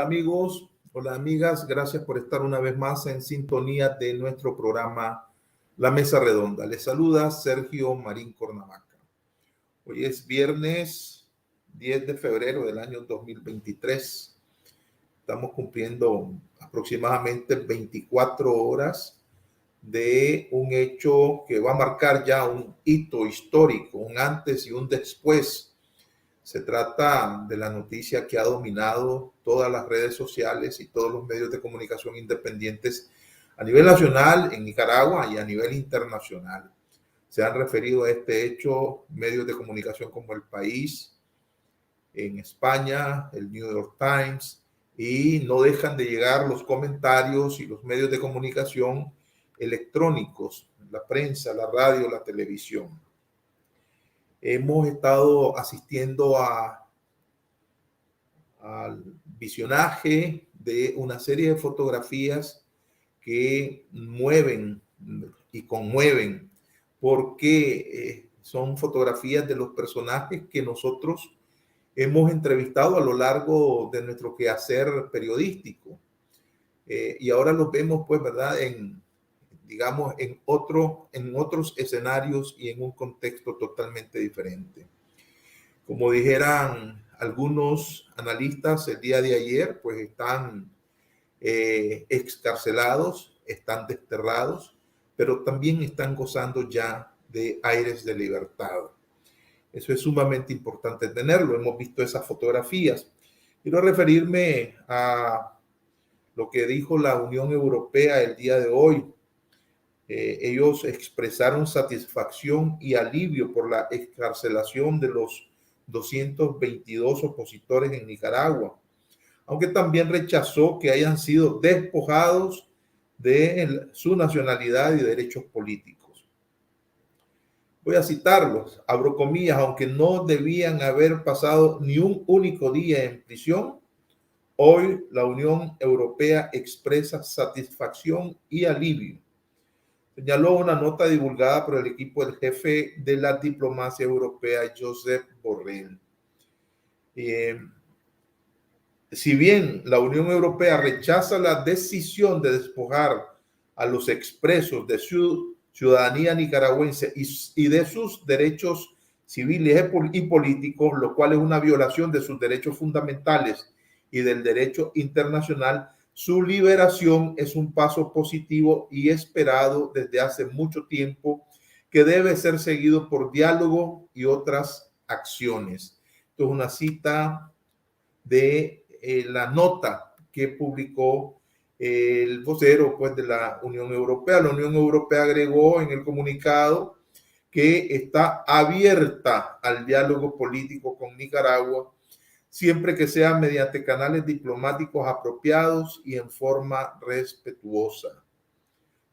amigos, hola amigas, gracias por estar una vez más en sintonía de nuestro programa La Mesa Redonda. Les saluda Sergio Marín Cornavaca. Hoy es viernes 10 de febrero del año 2023. Estamos cumpliendo aproximadamente 24 horas de un hecho que va a marcar ya un hito histórico, un antes y un después. Se trata de la noticia que ha dominado todas las redes sociales y todos los medios de comunicación independientes a nivel nacional en Nicaragua y a nivel internacional. Se han referido a este hecho medios de comunicación como El País, en España, el New York Times, y no dejan de llegar los comentarios y los medios de comunicación electrónicos, la prensa, la radio, la televisión. Hemos estado asistiendo al visionaje de una serie de fotografías que mueven y conmueven porque son fotografías de los personajes que nosotros hemos entrevistado a lo largo de nuestro quehacer periodístico. Y ahora los vemos, pues, ¿verdad?, digamos, en otros escenarios y en un contexto totalmente diferente. Como dijeran algunos analistas el día de ayer, pues están excarcelados, están desterrados, pero también están gozando ya de aires de libertad. Eso es sumamente importante tenerlo. Hemos visto esas fotografías. Quiero referirme a lo que dijo la Unión Europea el día de hoy. Ellos expresaron satisfacción y alivio por la excarcelación de los 222 opositores en Nicaragua, aunque también rechazó que hayan sido despojados de su nacionalidad y derechos políticos. Voy a citarlos, abro comillas: aunque no debían haber pasado ni un único día en prisión, hoy la Unión Europea expresa satisfacción y alivio, señaló una nota divulgada por el equipo del jefe de la diplomacia europea, Josep Borrell. Si bien la Unión Europea rechaza la decisión de despojar a los expresos de su ciudadanía nicaragüense y de sus derechos civiles y políticos, lo cual es una violación de sus derechos fundamentales y del derecho internacional, su liberación es un paso positivo y esperado desde hace mucho tiempo, que debe ser seguido por diálogo y otras acciones. Esto es una cita de la nota que publicó el vocero, pues, de la Unión Europea. La Unión Europea agregó en el comunicado que está abierta al diálogo político con Nicaragua, siempre que sea mediante canales diplomáticos apropiados y en forma respetuosa.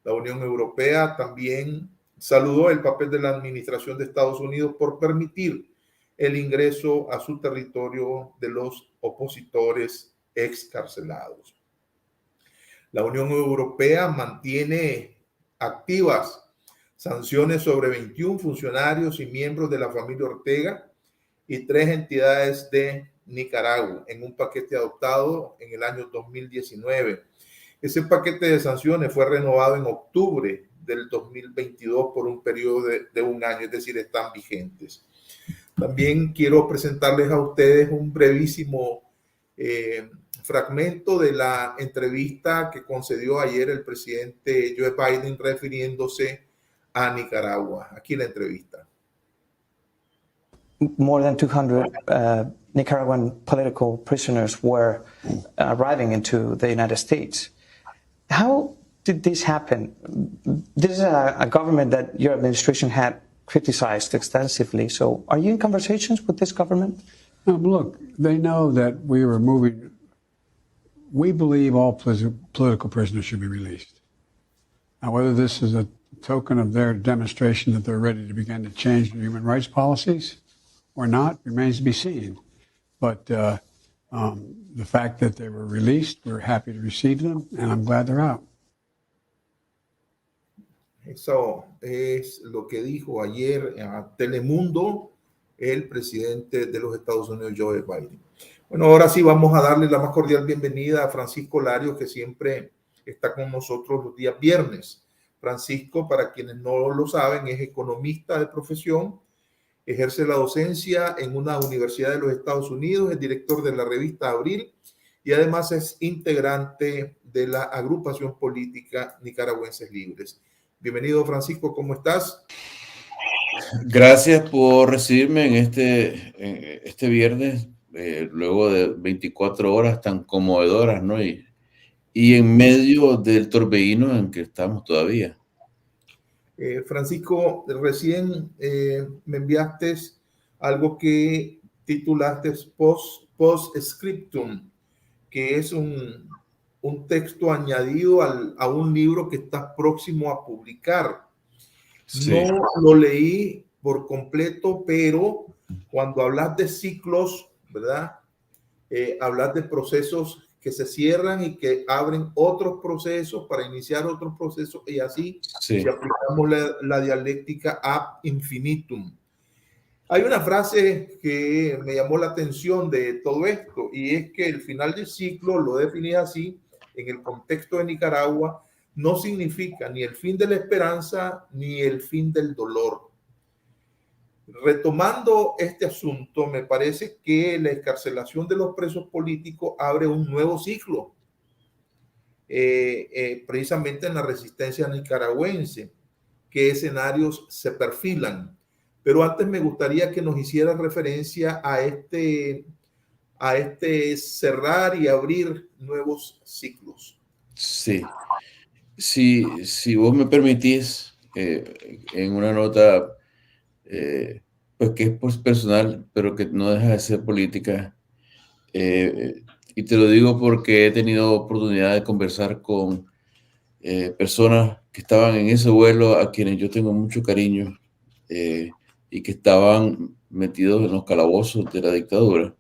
La Unión Europea también saludó el papel de la administración de Estados Unidos por permitir el ingreso a su territorio de los opositores excarcelados. La Unión Europea mantiene activas sanciones sobre 21 funcionarios y miembros de la familia Ortega y 3 entidades de Nicaragua en un paquete adoptado en el año 2019. Ese paquete de sanciones fue renovado en octubre del 2022 por un periodo de un año, es decir, están vigentes. También quiero presentarles a ustedes un brevísimo fragmento de la entrevista que concedió ayer el presidente Joe Biden refiriéndose a Nicaragua. Aquí la entrevista. More than 200 Nicaraguan political prisoners were arriving into the United States. How did this happen? This is a government that your administration had criticized extensively. So are you in conversations with this government? Look, they know that we were moving. We believe all political prisoners should be released. Now, whether this is a token of their demonstration that they're ready to begin to change their human rights policies or not remains to be seen. But the fact that they were released, we're happy to receive them, and I'm glad they're out. Eso es lo que dijo ayer a Telemundo el presidente de los Estados Unidos, Joe Biden. Bueno, ahora sí vamos a darle la más cordial bienvenida a Francisco Larios, que siempre está con nosotros los días viernes. Francisco, para quienes no lo saben, es economista de profesión, ejerce la docencia en una universidad de los Estados Unidos, es director de la revista Abril y además es integrante de la agrupación política Nicaragüenses Libres. Bienvenido, Francisco, ¿cómo estás? Gracias por recibirme en este viernes, luego de 24 horas tan conmovedoras, ¿no? Y en medio del torbellino en que estamos todavía. Francisco, recién me enviaste algo que titulaste Post-Scriptum, que es un texto añadido a un libro que estás próximo a publicar. Sí. No lo leí por completo, pero cuando hablas de ciclos, ¿verdad? Hablas de procesos que se cierran y que abren otros procesos para iniciar otros procesos y así Sí. si aplicamos la dialéctica ad infinitum. Hay una frase que me llamó la atención de todo esto y es que el final del ciclo, lo definí así, en el contexto de Nicaragua, no significa ni el fin de la esperanza ni el fin del dolor. Retomando este asunto, me parece que la excarcelación de los presos políticos abre un nuevo ciclo, precisamente en la resistencia nicaragüense. ¿Qué escenarios se perfilan? Pero antes me gustaría que nos hicieras referencia a este cerrar y abrir nuevos ciclos. Sí. Si vos me permitís, en una nota, pues que es pues, personal, pero que no deja de ser política, y te lo digo porque he tenido oportunidad de conversar con personas que estaban en ese vuelo a quienes yo tengo mucho cariño, y que estaban metidos en los calabozos de la dictadura.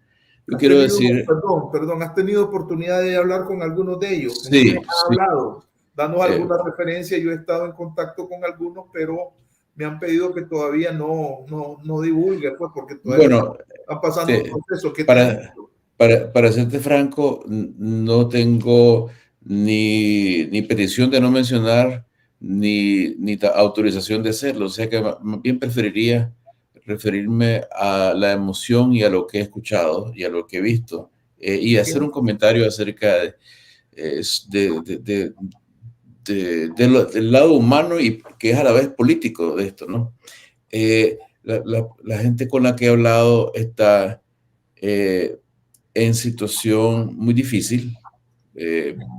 Yo quiero decir... Perdón, ¿has tenido oportunidad de hablar con algunos de ellos? ¿Con Sí, quiénes has sí. hablado? Danos alguna referencia. Yo he estado en contacto con algunos, pero me han pedido que todavía no divulgue, pues, porque todavía Bueno, están pasando un proceso. ¿Qué para serte franco, no tengo ni petición de no mencionar, ni autorización de hacerlo. O sea que más bien preferiría referirme a la emoción y a lo que he escuchado y a lo que he visto, y hacer un comentario acerca del lado humano y que es a la vez político de esto, ¿no? La gente con la que he hablado está en situación muy difícil,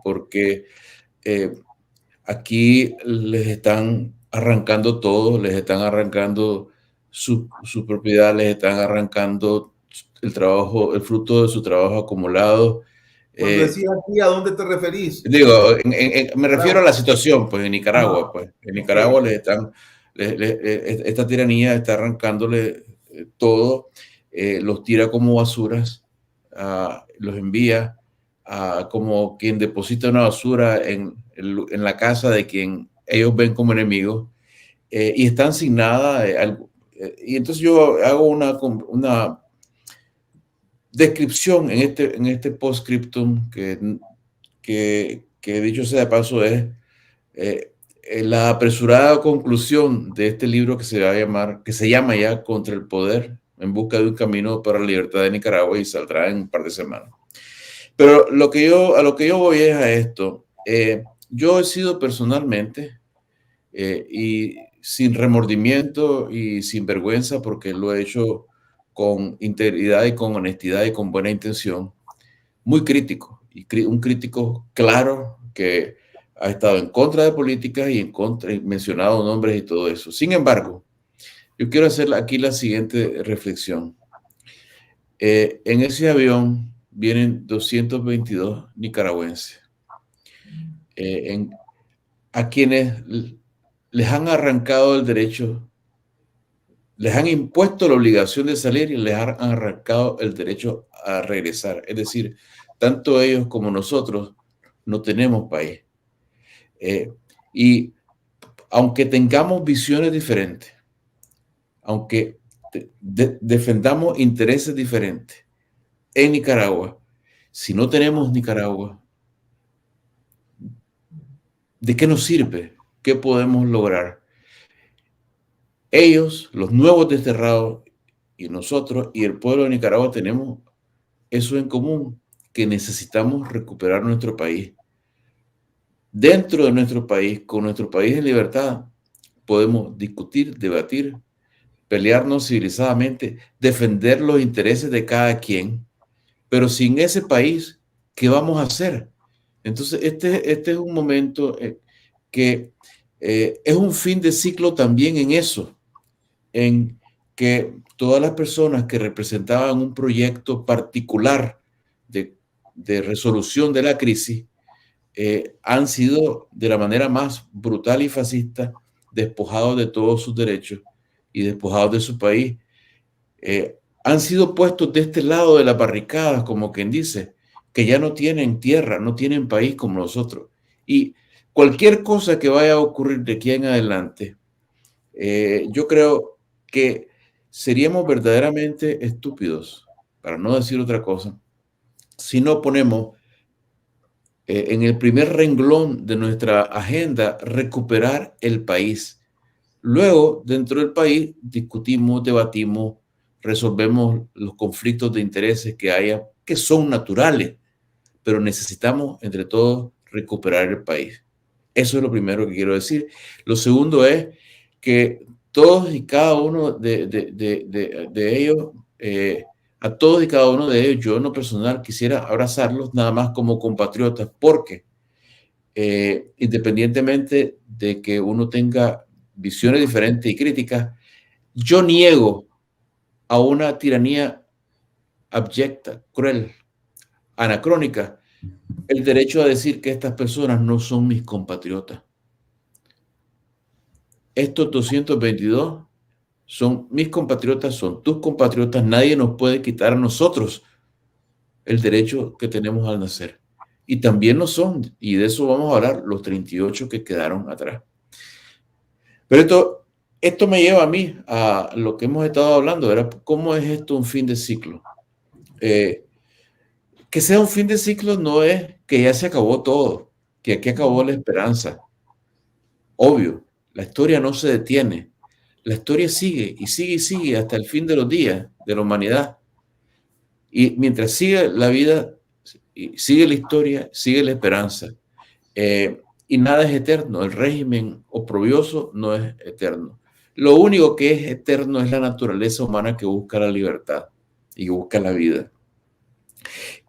porque aquí les están arrancando todo, les están arrancando su propiedad, les están arrancando el trabajo, el fruto de su trabajo acumulado. Cuando decías aquí, ¿a dónde te referís? Digo, me refiero a la situación, pues en Nicaragua, pues en Nicaragua les están, esta tiranía está arrancándole todo, los tira como basuras, los envía como quien deposita una basura en la casa de quien ellos ven como enemigo, y están sin nada. Y entonces yo hago una descripción en este postscriptum que dicho sea de paso es la apresurada conclusión de este libro que se llama ya Contra el Poder, en busca de un camino para la libertad de Nicaragua, y saldrá en un par de semanas. Pero a lo que yo voy es a esto. Yo he sido personalmente, y sin remordimiento y sin vergüenza, porque lo he hecho con integridad y con honestidad y con buena intención, muy crítico, y un crítico claro que ha estado en contra de políticas y mencionado nombres y todo eso. Sin embargo, yo quiero hacer aquí la siguiente reflexión. En ese avión vienen 222 nicaragüenses, a quienes les han arrancado el derecho, les han impuesto la obligación de salir y les han arrancado el derecho a regresar. Es decir, tanto ellos como nosotros no tenemos país. Y aunque tengamos visiones diferentes, aunque defendamos intereses diferentes, en Nicaragua. Si no tenemos Nicaragua, ¿de qué nos sirve? ¿Qué podemos lograr? Ellos, los nuevos desterrados, y nosotros y el pueblo de Nicaragua tenemos eso en común, que necesitamos recuperar nuestro país. Dentro de nuestro país, con nuestro país en libertad, podemos discutir, debatir, pelearnos civilizadamente, defender los intereses de cada quien, pero sin ese país, ¿qué vamos a hacer? Entonces, este es un momento que es un fin de ciclo también en eso, en que todas las personas que representaban un proyecto particular de resolución de la crisis han sido de la manera más brutal y fascista despojados de todos sus derechos y despojados de su país. Han sido puestos de este lado de la barricada, como quien dice, que ya no tienen tierra, no tienen país como nosotros. Y cualquier cosa que vaya a ocurrir de aquí en adelante, yo creo que seríamos verdaderamente estúpidos, para no decir otra cosa, si no ponemos en el primer renglón de nuestra agenda recuperar el país. Luego, dentro del país, discutimos, debatimos, resolvemos los conflictos de intereses que haya, que son naturales, pero necesitamos, entre todos, recuperar el país. Eso es lo primero que quiero decir. Lo segundo es que todos y cada uno de ellos, a todos y cada uno de ellos, yo en lo personal quisiera abrazarlos nada más como compatriotas, porque independientemente de que uno tenga visiones diferentes y críticas, yo niego a una tiranía abyecta, cruel, anacrónica, el derecho a decir que estas personas no son mis compatriotas. Estos 222 son mis compatriotas, son tus compatriotas. Nadie nos puede quitar a nosotros el derecho que tenemos al nacer. Y también lo son, y de eso vamos a hablar, los 38 que quedaron atrás. Pero esto me lleva a mí a lo que hemos estado hablando, ¿verdad? ¿Cómo es esto un fin de ciclo? Que sea un fin de ciclo no es que ya se acabó todo, que aquí acabó la esperanza. Obvio, la historia no se detiene. La historia sigue y sigue y sigue hasta el fin de los días de la humanidad. Y mientras sigue la vida, sigue la historia, sigue la esperanza. Y nada es eterno. El régimen oprobioso no es eterno. Lo único que es eterno es la naturaleza humana que busca la libertad y busca la vida.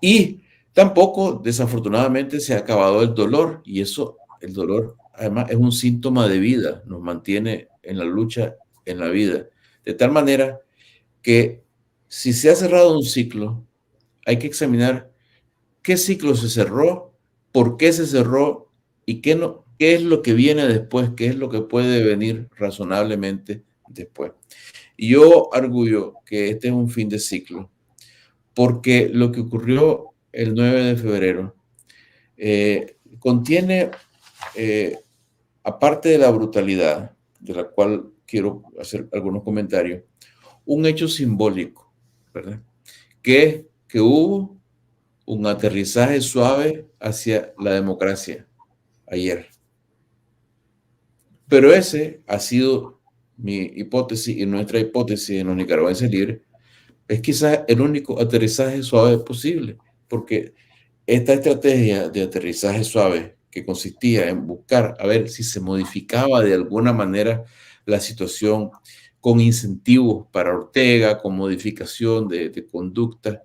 Y tampoco, desafortunadamente, se ha acabado el dolor. Y eso, el dolor, además, es un síntoma de vida. Nos mantiene en la lucha, en la vida. De tal manera que si se ha cerrado un ciclo, hay que examinar qué ciclo se cerró, por qué se cerró y qué es lo que viene después, qué es lo que puede venir razonablemente después. Y yo arguyo que este es un fin de ciclo, porque lo que ocurrió el 9 de febrero contiene, aparte de la brutalidad, de la cual quiero hacer algunos comentarios, un hecho simbólico, ¿verdad? Que hubo un aterrizaje suave hacia la democracia ayer. Pero ese ha sido mi hipótesis y nuestra hipótesis en los nicaragüenses libres. Es quizás el único aterrizaje suave posible, porque esta estrategia de aterrizaje suave que consistía en buscar a ver si se modificaba de alguna manera la situación con incentivos para Ortega, con modificación de conducta,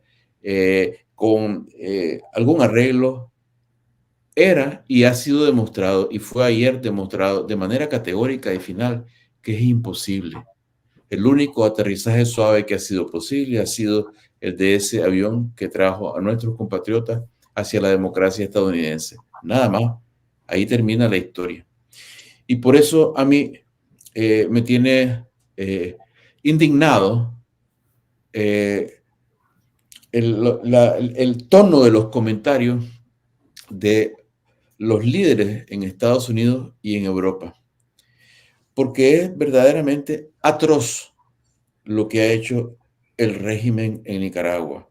con algún arreglo, era y ha sido demostrado, y fue ayer demostrado de manera categórica y final, que es imposible. El único aterrizaje suave que ha sido posible ha sido el de ese avión que trajo a nuestros compatriotas hacia la democracia estadounidense. Nada más. Ahí termina la historia. Y por eso a mí me tiene indignado el tono de los comentarios de los líderes en Estados Unidos y en Europa, porque es verdaderamente atroz lo que ha hecho el régimen en Nicaragua.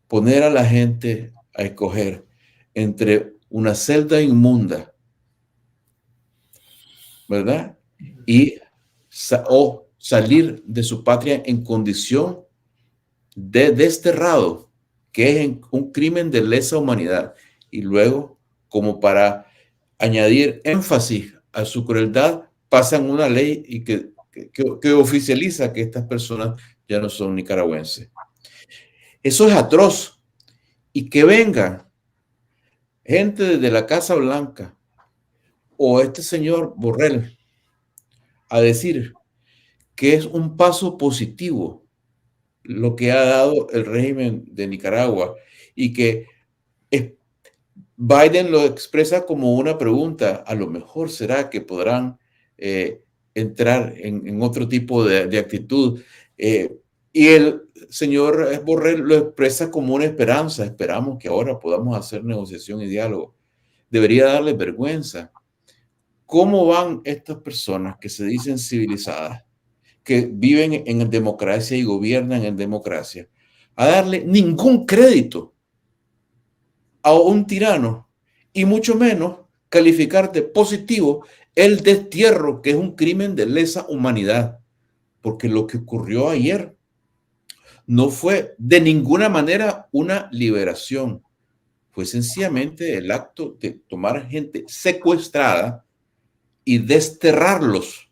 poner a la gente a escoger entre una celda inmunda, ¿verdad? O salir de su patria en condición de desterrado, que es un crimen de lesa humanidad. Y luego, como para añadir énfasis a su crueldad, pasan una ley y que oficializa que estas personas ya no son nicaragüenses. Eso es atroz. Y que venga gente desde la Casa Blanca o este señor Borrell a decir que es un paso positivo lo que ha dado el régimen de Nicaragua y que Biden lo expresa como una pregunta, a lo mejor será que podrán entrar en otro tipo de actitud. Y el señor Borrell lo expresa como una esperanza, esperamos que ahora podamos hacer negociación y diálogo. Debería darle vergüenza. ¿Cómo van estas personas que se dicen civilizadas, que viven en democracia y gobiernan en democracia, a darle ningún crédito a un tirano y mucho menos calificar de positivo el destierro, que es un crimen de lesa humanidad? Porque lo que ocurrió ayer no fue de ninguna manera una liberación, fue sencillamente el acto de tomar gente secuestrada y desterrarlos.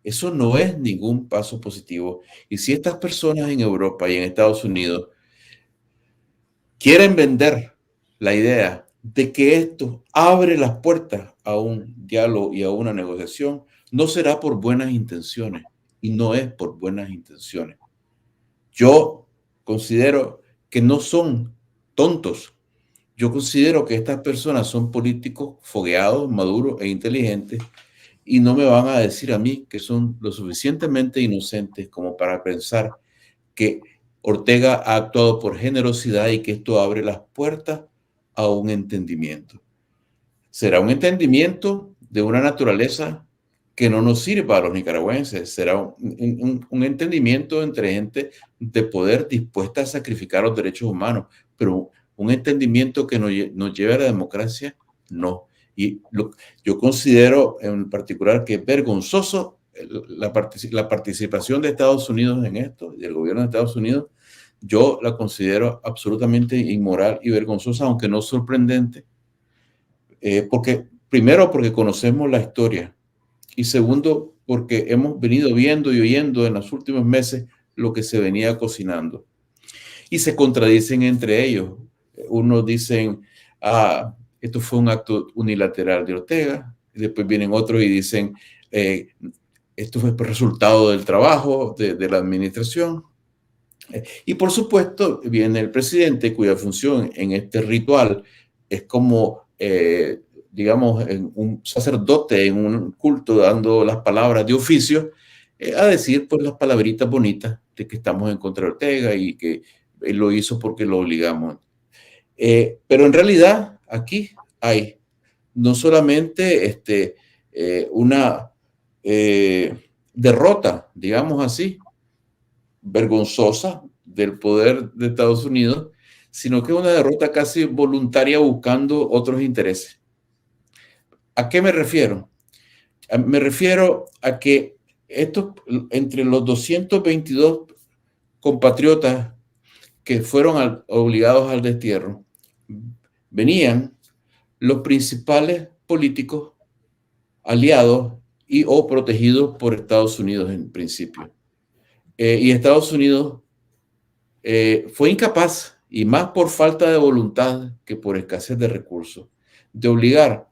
Eso no es ningún paso positivo. Y si estas personas en Europa y en Estados Unidos quieren vender la idea de que esto abre las puertas a un diálogo y a una negociación, no será por buenas intenciones, y no es por buenas intenciones. Yo considero que no son tontos. Yo considero que estas personas son políticos fogueados, maduros e inteligentes, y no me van a decir a mí que son lo suficientemente inocentes como para pensar que Ortega ha actuado por generosidad y que esto abre las puertas a un entendimiento. Será un entendimiento de una naturaleza que no nos sirva a los nicaragüenses. Será un entendimiento entre gente de poder dispuesta a sacrificar los derechos humanos, pero un entendimiento que nos lleve a la democracia, no. Y yo considero en particular que es vergonzoso la participación de Estados Unidos en esto, del gobierno de Estados Unidos. Yo la considero absolutamente inmoral y vergonzosa, aunque no sorprendente, primero porque conocemos la historia y segundo porque hemos venido viendo y oyendo en los últimos meses lo que se venía cocinando. Y se contradicen entre ellos. Unos dicen, esto fue un acto unilateral de Ortega, y después vienen otros y dicen, esto fue resultado del trabajo de la administración. Y por supuesto viene el presidente, cuya función en este ritual es como, digamos, un sacerdote en un culto dando las palabras de oficio, a decir pues las palabritas bonitas de que estamos en contra de Ortega y que él lo hizo porque lo obligamos. Pero en realidad aquí hay no solamente una derrota, digamos así, vergonzosa del poder de Estados Unidos, sino que es una derrota casi voluntaria buscando otros intereses. ¿A qué me refiero? Me refiero a que entre los 222 compatriotas que fueron obligados al destierro, venían los principales políticos aliados y o protegidos por Estados Unidos en principio. Y Estados Unidos fue incapaz, y más por falta de voluntad que por escasez de recursos, de obligar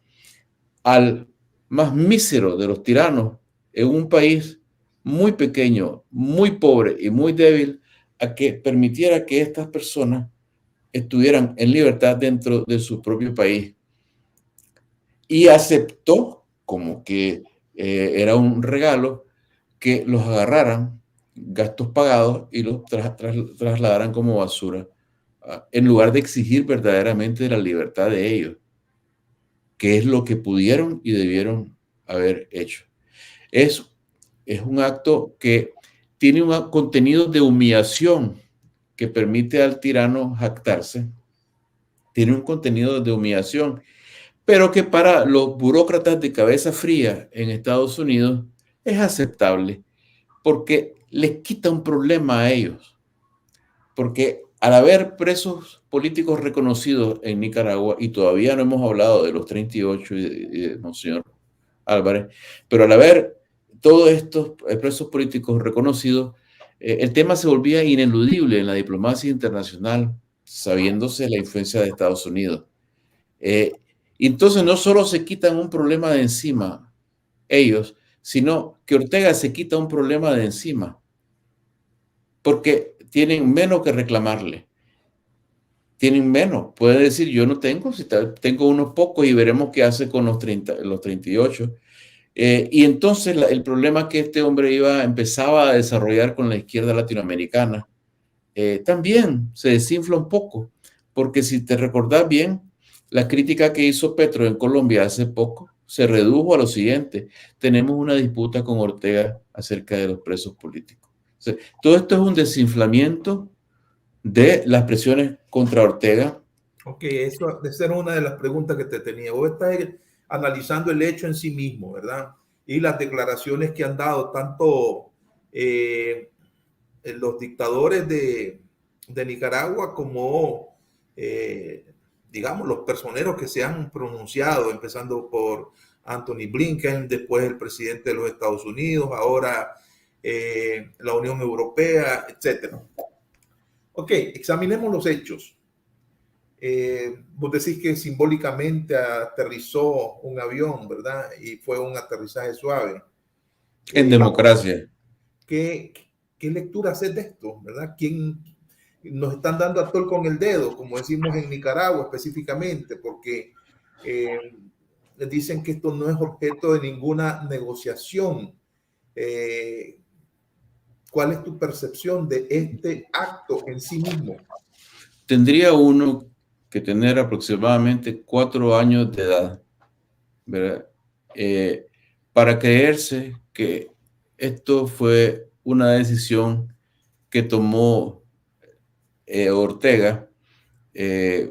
al más mísero de los tiranos en un país muy pequeño, muy pobre y muy débil, a que permitiera que estas personas estuvieran en libertad dentro de su propio país. Y aceptó, como que era un regalo, que los agarraran, gastos pagados, y los trasladaran como basura, en lugar de exigir verdaderamente la libertad de ellos, que es lo que pudieron y debieron haber hecho. Es un acto que tiene un contenido de humillación que permite al tirano jactarse, tiene un contenido de humillación, pero que para los burócratas de cabeza fría en Estados Unidos es aceptable, porque les quita un problema a ellos. Porque al haber presos políticos reconocidos en Nicaragua, y todavía no hemos hablado de los 38 y de Monseñor Álvarez, pero al haber todos estos presos políticos reconocidos, el tema se volvía ineludible en la diplomacia internacional, sabiéndose la influencia de Estados Unidos. Entonces no solo se quitan un problema de encima ellos, sino que Ortega se quita un problema de encima, porque tienen menos que reclamarle. Tienen menos. Puede decir, yo no tengo, si tengo unos pocos y veremos qué hace con los 38. Y entonces el problema que este hombre empezaba a desarrollar con la izquierda latinoamericana también se desinfla un poco, porque si te recordás bien, la crítica que hizo Petro en Colombia hace poco se redujo a lo siguiente: tenemos una disputa con Ortega acerca de los presos políticos. O sea, todo esto es un desinflamiento de las presiones contra Ortega. Ok, esa era una de las preguntas que te tenía. Vos estás analizando el hecho en sí mismo, ¿verdad? Y las declaraciones que han dado tanto los dictadores de Nicaragua como, digamos, los personeros que se han pronunciado, empezando por Anthony Blinken, después el presidente de los Estados Unidos, ahora la Unión Europea, etcétera. Ok, examinemos los hechos. Vos decís que simbólicamente aterrizó un avión, ¿verdad? Y fue un aterrizaje suave. En democracia. ¿Qué lectura haces de esto, verdad? ¿Quién nos están dando a tol con el dedo, como decimos en Nicaragua específicamente? Porque dicen que esto no es objeto de ninguna negociación. ¿Cuál es tu percepción de este acto en sí mismo? Tendría uno que tener aproximadamente 4 años de edad, ¿verdad? Para creerse que esto fue una decisión que tomó Ortega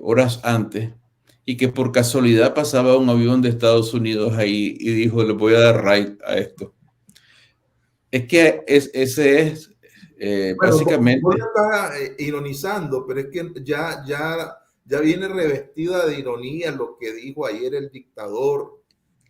horas antes, y que por casualidad pasaba un avión de Estados Unidos ahí y dijo, le voy a dar right a esto. Es que ese es bueno, básicamente... Vos estás ironizando, pero es que ya viene revestida de ironía lo que dijo ayer el dictador,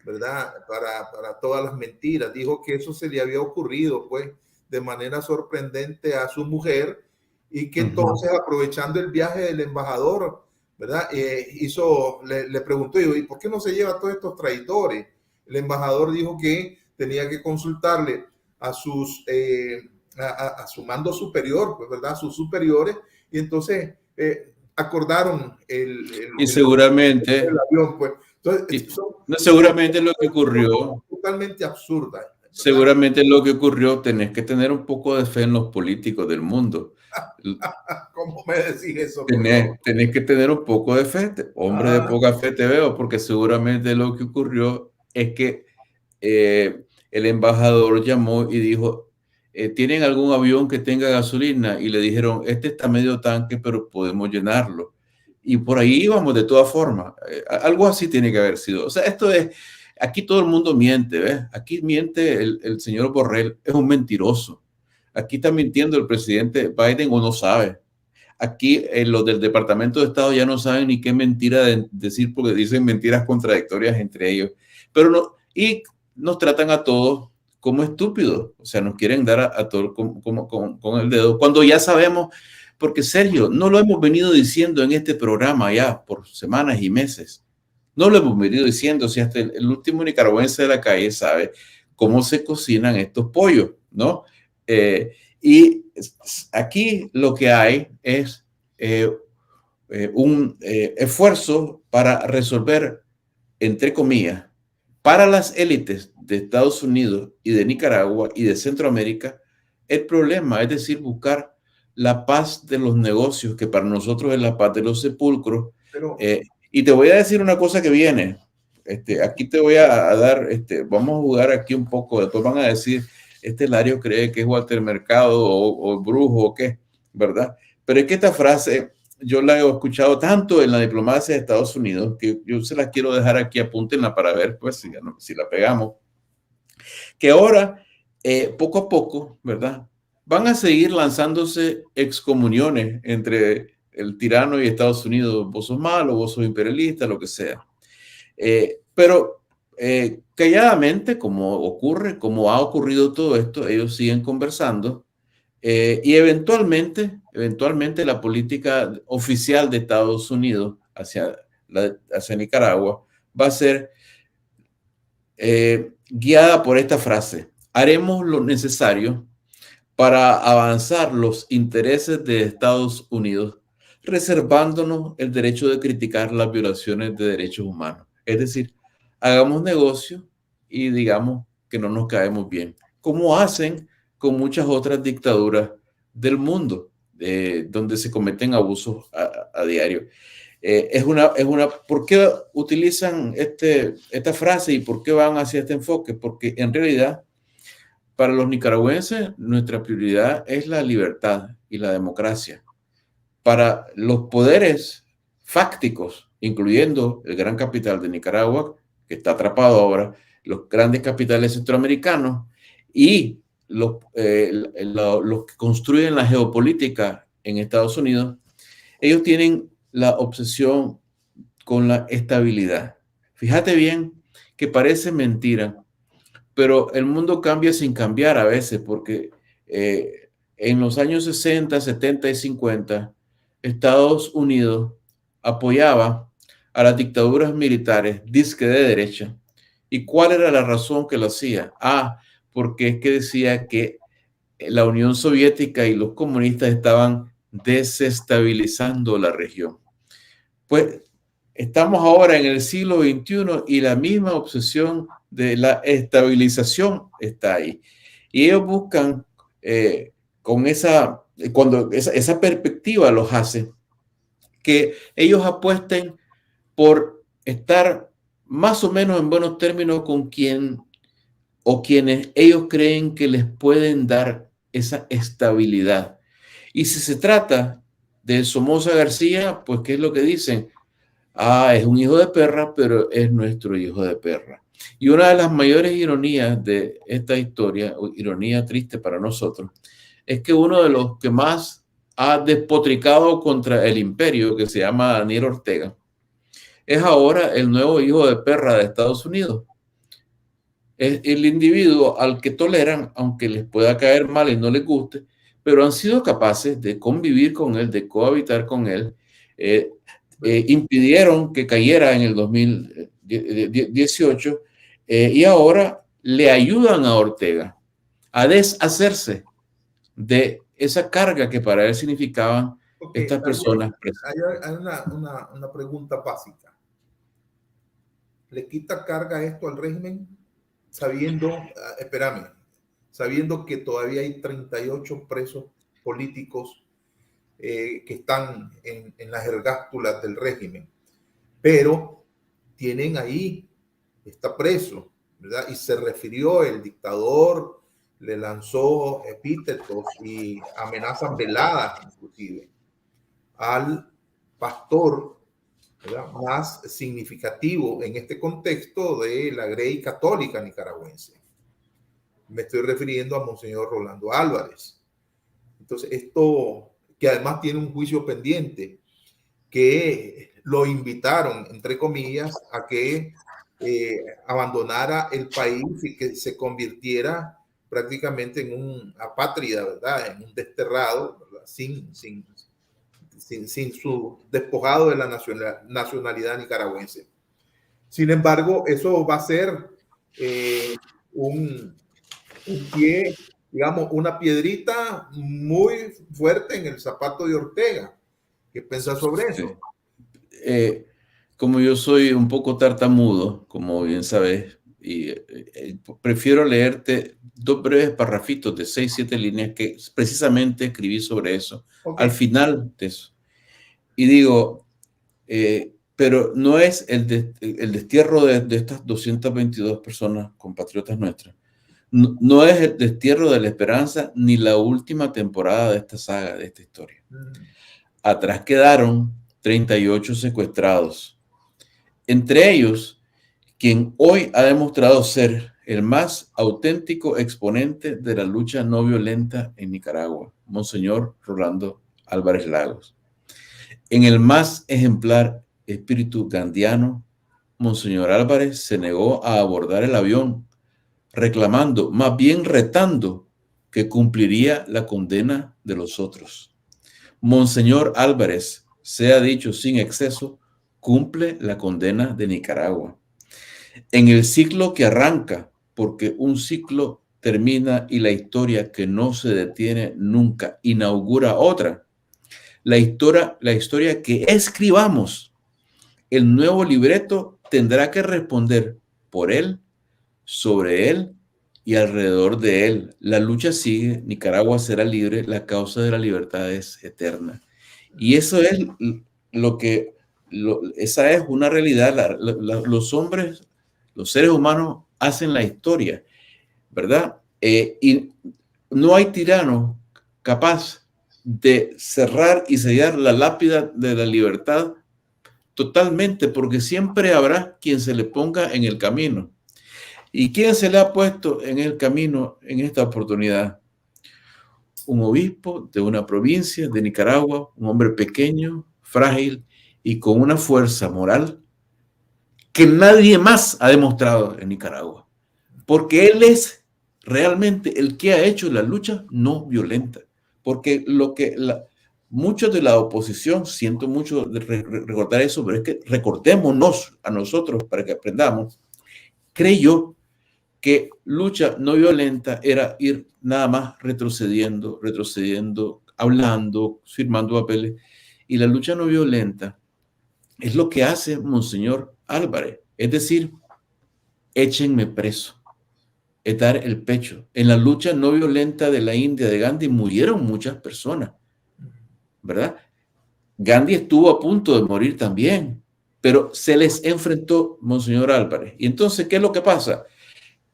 ¿verdad? Para todas las mentiras. Dijo que eso se le había ocurrido, pues, de manera sorprendente a su mujer, y que entonces, aprovechando el viaje del embajador, ¿verdad? Le preguntó, ¿y por qué no se lleva a todos estos traidores? El embajador dijo que tenía que consultarle a sus... a su mando superior, pues, ¿verdad? A sus superiores, y entonces acordaron y seguramente el avión, pues. Entonces, seguramente lo que ocurrió, totalmente absurda, ¿verdad? Seguramente lo que ocurrió, tenés que tener un poco de fe en los políticos del mundo. ¿Cómo me decís eso? Tenés que tener un poco de fe, hombre de poca fe te veo, porque seguramente lo que ocurrió es que el embajador llamó y dijo, ¿tienen algún avión que tenga gasolina? Y le dijeron, este está medio tanque, pero podemos llenarlo. Y por ahí íbamos de todas formas. Algo así tiene que haber sido. O sea, aquí todo el mundo miente, ¿ves? Aquí miente el señor Borrell, es un mentiroso. Aquí está mintiendo el presidente Biden o no sabe. Aquí los del Departamento de Estado ya no saben ni qué mentira decir, porque dicen mentiras contradictorias entre ellos. Pero no, y nos tratan a todos como estúpidos. O sea, nos quieren dar a todos con el dedo, cuando ya sabemos, porque Sergio, no lo hemos venido diciendo en este programa ya por semanas y meses. No lo hemos venido diciendo, si hasta el último nicaragüense de la calle sabe cómo se cocinan estos pollos, ¿no? Y aquí lo que hay es un esfuerzo para resolver, entre comillas, para las élites de Estados Unidos y de Nicaragua y de Centroamérica, el problema, es decir, buscar la paz de los negocios, que para nosotros es la paz de los sepulcros. Y te voy a decir una cosa que viene. Aquí te voy a dar, vamos a jugar aquí un poco, después van a decir, Lario cree que es Walter Mercado o Brujo o qué, ¿verdad? Pero es que esta frase yo la he escuchado tanto en la diplomacia de Estados Unidos que yo se la quiero dejar aquí, apúntenla para ver pues si la pegamos. Que ahora, poco a poco, ¿verdad? Van a seguir lanzándose excomuniones entre el tirano y Estados Unidos. Vos sos malo, vos sos imperialista, lo que sea. Pero calladamente, como ha ocurrido todo esto, ellos siguen conversando y eventualmente la política oficial de Estados Unidos hacia Nicaragua va a ser guiada por esta frase: haremos lo necesario para avanzar los intereses de Estados Unidos, reservándonos el derecho de criticar las violaciones de derechos humanos. Es decir, hagamos negocio y digamos que no nos caemos bien, como hacen con muchas otras dictaduras del mundo, donde se cometen abusos a diario. ¿Por qué utilizan esta frase y por qué van hacia este enfoque? Porque en realidad, para los nicaragüenses, nuestra prioridad es la libertad y la democracia. Para los poderes fácticos, incluyendo el gran capital de Nicaragua, que está atrapado ahora, los grandes capitales centroamericanos y los que construyen la geopolítica en Estados Unidos, ellos tienen la obsesión con la estabilidad. Fíjate bien que parece mentira, pero el mundo cambia sin cambiar a veces, porque en los años 60, 70 y 50, Estados Unidos apoyaba a las dictaduras militares disque de derecha. ¿Y cuál era la razón que lo hacía? Porque es que decía que la Unión Soviética y los comunistas estaban desestabilizando la región. Pues estamos ahora en el siglo XXI y la misma obsesión de la estabilización está ahí. Y ellos buscan, cuando esa perspectiva los hace, que ellos apuesten por estar más o menos en buenos términos con quien o quienes ellos creen que les pueden dar esa estabilidad. Y si se trata de Somoza García, pues ¿qué es lo que dicen? Es un hijo de perra, pero es nuestro hijo de perra. Y una de las mayores ironías de esta historia, o ironía triste para nosotros, es que uno de los que más ha despotricado contra el imperio, que se llama Daniel Ortega, es ahora el nuevo hijo de perra de Estados Unidos. Es el individuo al que toleran, aunque les pueda caer mal y no les guste, pero han sido capaces de convivir con él, de cohabitar con él. Impidieron que cayera en el 2018 y ahora le ayudan a Ortega a deshacerse de esa carga que para él significaban estas personas. Hay una pregunta básica. ¿Le quita carga esto al régimen sabiendo que todavía hay 38 presos políticos que están en las ergástulas del régimen, pero tienen ahí, está preso, ¿verdad? Y se refirió el dictador, le lanzó epítetos y amenazas veladas, inclusive, al pastor, ¿verdad?, más significativo en este contexto de la Grey católica nicaragüense. Me estoy refiriendo a Monseñor Rolando Álvarez. Entonces, esto, que además tiene un juicio pendiente, que lo invitaron, entre comillas, a que abandonara el país y que se convirtiera prácticamente en un apátrida, ¿verdad?, en un desterrado, ¿verdad?, sin su despojado de la nacionalidad nicaragüense. Sin embargo, eso va a ser un pie, digamos, una piedrita muy fuerte en el zapato de Ortega. ¿Qué piensas sobre eso? Como yo soy un poco tartamudo, como bien sabes, y prefiero leerte 2 breves parrafitos de 6, 7 líneas que precisamente escribí sobre eso, al final de eso. Y digo, pero no es el destierro de estas 222 personas, compatriotas nuestras, no es el destierro de la esperanza ni la última temporada de esta saga, de esta historia. Atrás quedaron 38 secuestrados, entre ellos quien hoy ha demostrado ser el más auténtico exponente de la lucha no violenta en Nicaragua, Monseñor Rolando Álvarez Lagos. En el más ejemplar espíritu gandiano, Monseñor Álvarez se negó a abordar el avión, reclamando, más bien retando, que cumpliría la condena de los otros. Monseñor Álvarez, sea dicho sin exceso, cumple la condena de Nicaragua. En el ciclo que arranca, porque un ciclo termina y la historia que no se detiene nunca inaugura otra. La historia que escribamos, el nuevo libreto tendrá que responder por él, sobre él y alrededor de él. La lucha sigue, Nicaragua será libre, la causa de la libertad es eterna. Y eso es esa es una realidad. Los hombres, los seres humanos hacen la historia, ¿verdad? Y no hay tirano capaz de cerrar y sellar la lápida de la libertad totalmente, porque siempre habrá quien se le ponga en el camino. ¿Y quién se le ha puesto en el camino en esta oportunidad? Un obispo de una provincia de Nicaragua, un hombre pequeño, frágil y con una fuerza moral que nadie más ha demostrado en Nicaragua, porque él es realmente el que ha hecho la lucha no violenta, porque muchos de la oposición, siento mucho de recordar eso, pero es que recordémonos a nosotros para que aprendamos, creyó que lucha no violenta era ir nada más retrocediendo, hablando, firmando papeles, y la lucha no violenta es lo que hace Monseñor Álvarez, es decir, échenme preso, es dar el pecho. En la lucha no violenta de la India de Gandhi murieron muchas personas, ¿verdad? Gandhi estuvo a punto de morir también, pero se les enfrentó Monseñor Álvarez. Y entonces, ¿qué es lo que pasa?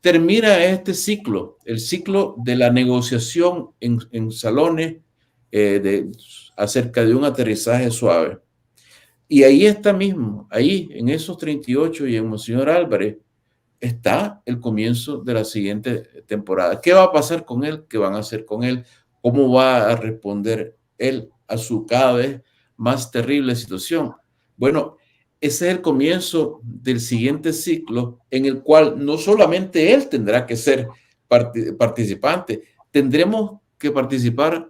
Termina este ciclo, el ciclo de la negociación en salones acerca de un aterrizaje suave. Y ahí está mismo, ahí en esos 38 y en Monseñor Álvarez, está el comienzo de la siguiente temporada. ¿Qué va a pasar con él? ¿Qué van a hacer con él? ¿Cómo va a responder él a su cada vez más terrible situación? Bueno, ese es el comienzo del siguiente ciclo en el cual no solamente él tendrá que ser participante, tendremos que participar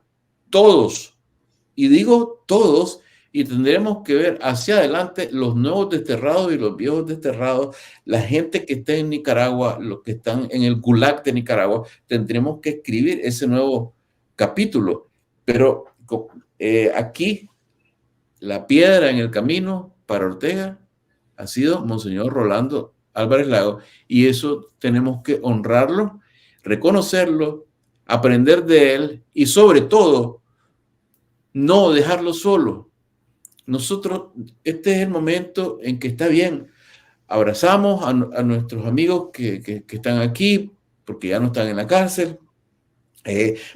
todos. Y digo todos, y tendremos que ver hacia adelante los nuevos desterrados y los viejos desterrados, la gente que está en Nicaragua, los que están en el Gulag de Nicaragua, tendremos que escribir ese nuevo capítulo. Pero aquí la piedra en el camino para Ortega ha sido Monseñor Rolando Álvarez Lagos, y eso tenemos que honrarlo, reconocerlo, aprender de él y sobre todo no dejarlo solo. Nosotros, este es el momento en que está bien, abrazamos a nuestros amigos que están aquí porque ya no están en la cárcel,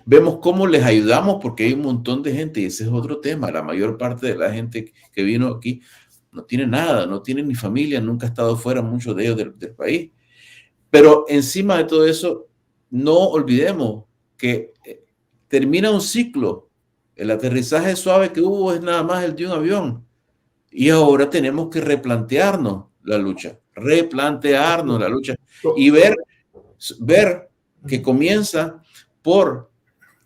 vemos cómo les ayudamos porque hay un montón de gente y ese es otro tema. La mayor parte de la gente que vino aquí no tiene nada, no tiene ni familia, nunca ha estado fuera, muchos de ellos del país. Pero encima de todo eso, no olvidemos que termina un ciclo. El aterrizaje suave que hubo es nada más el de un avión. Y ahora tenemos que replantearnos la lucha y ver que comienza por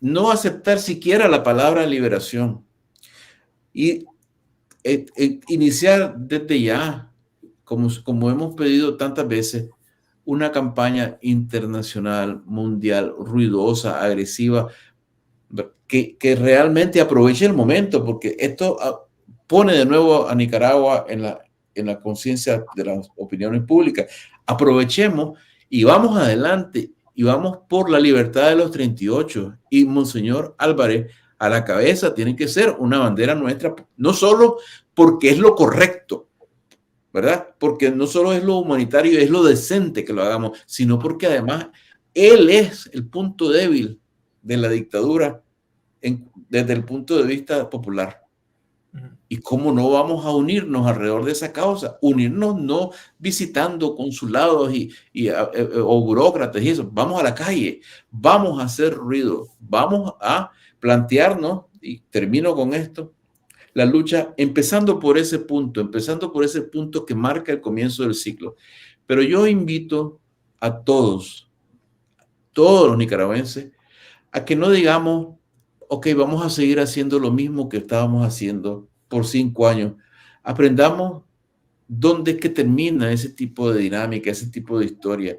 no aceptar siquiera la palabra liberación y iniciar desde ya, como hemos pedido tantas veces, una campaña internacional, mundial, ruidosa, agresiva, que realmente aproveche el momento, porque esto pone de nuevo a Nicaragua en la conciencia de las opiniones públicas. Aprovechemos y vamos adelante y vamos por la libertad de los 38 y Monseñor Álvarez a la cabeza tiene que ser una bandera nuestra, no solo porque es lo correcto, ¿verdad? Porque no solo es lo humanitario, es lo decente que lo hagamos, sino porque además él es el punto débil de la dictadura desde el punto de vista popular. ¿Y cómo no vamos a unirnos alrededor de esa causa? Unirnos no visitando consulados o burócratas y eso. Vamos a la calle, vamos a hacer ruido, vamos a plantearnos, y termino con esto, la lucha empezando por ese punto que marca el comienzo del ciclo. Pero yo invito a todos los nicaragüenses, a que no digamos, ok, vamos a seguir haciendo lo mismo que estábamos haciendo por 5 años. Aprendamos dónde es que termina ese tipo de dinámica, ese tipo de historia.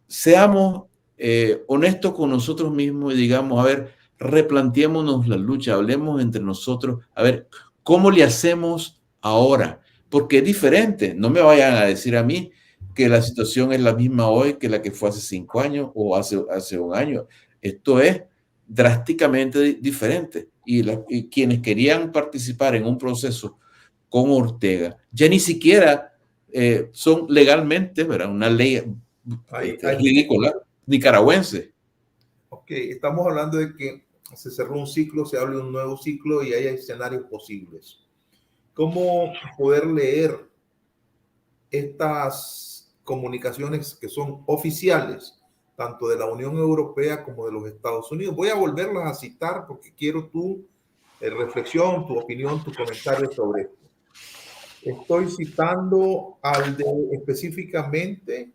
Seamos honestos con nosotros mismos y digamos, a ver, replanteémonos la lucha, hablemos entre nosotros, a ver, ¿cómo le hacemos ahora? Porque es diferente. No me vayan a decir a mí que la situación es la misma hoy que la que fue hace 5 años o hace 1 año. Esto es drásticamente diferente. Y quienes querían participar en un proceso con Ortega, ya ni siquiera son legalmente, ¿verdad? Una ley ridícula, nicaragüense. Ok, estamos hablando de que se cerró un ciclo, se abre un nuevo ciclo y hay escenarios posibles. ¿Cómo poder leer estas comunicaciones que son oficiales, tanto de la Unión Europea como de los Estados Unidos? Voy a volverlas a citar porque quiero tu reflexión, tu opinión, tu comentario sobre esto. Estoy citando específicamente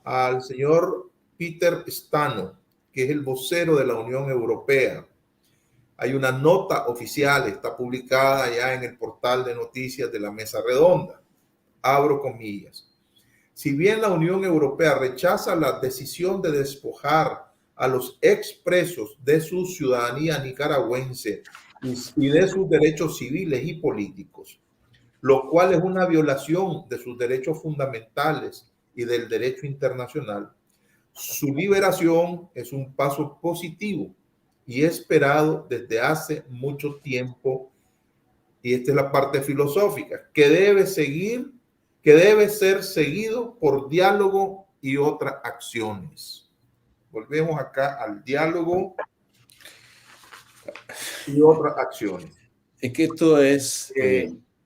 al señor Peter Stano, que es el vocero de la Unión Europea. Hay una nota oficial, está publicada ya en el portal de noticias de la Mesa Redonda. Abro comillas. Si bien la Unión Europea rechaza la decisión de despojar a los expresos de su ciudadanía nicaragüense y de sus derechos civiles y políticos, lo cual es una violación de sus derechos fundamentales y del derecho internacional, su liberación es un paso positivo y esperado desde hace mucho tiempo, y esta es la parte filosófica, que debe ser seguido por diálogo y otras acciones. Volvemos acá al diálogo y otras acciones. Es que esto es...